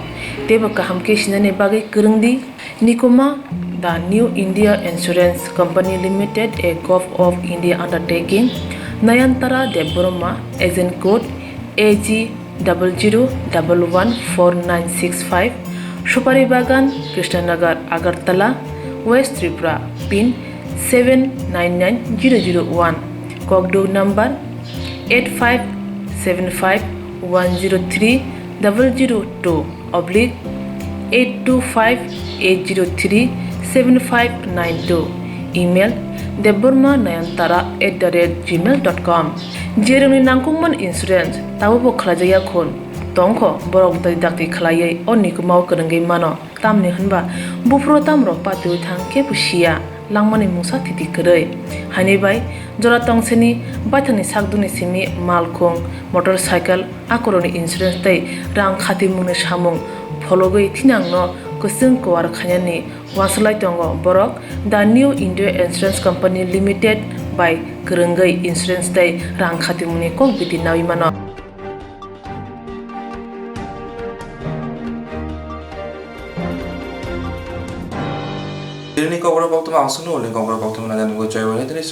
तेबो गाहामके सिनायनि बागै गोरोंदि निकोमा दा new India insurance company limited a gov of India undertaking Nayantara Debbarma agent code AG00114965 Supari बागान Krishnanagar Agartala West Tripura pin 799001 Kogdo number 85751002/825-803-7592 email deborma9tara@gmail.com जेरनि नांगौमोन इन्सुरेन्स ताबो खलाजाया खन तंखो बरक दै दाक्ति खलायै अनिको माव गोरोंगै मानो तामनि होनबा बुफ्रो तामरो पातु थां केपुसिया लांमानि मुसा तिति करै हानिबाय जरा तंसेनि बाथानि सागदुनि सिमि मालखुं मोटरसाइकेल आकरनि इन्सुरेन्स दै रां खाति मुनि सामुं फलगै थिनांनो गोसों कवार खायानि वासलाय दंगो बरक दा new India insurance company limited bye gerenggai insurance dai rang khatimuni kok biti nawi mano Ini kau berapa waktu masuk nih? Kau berapa waktu mana dan gue cewek ini terus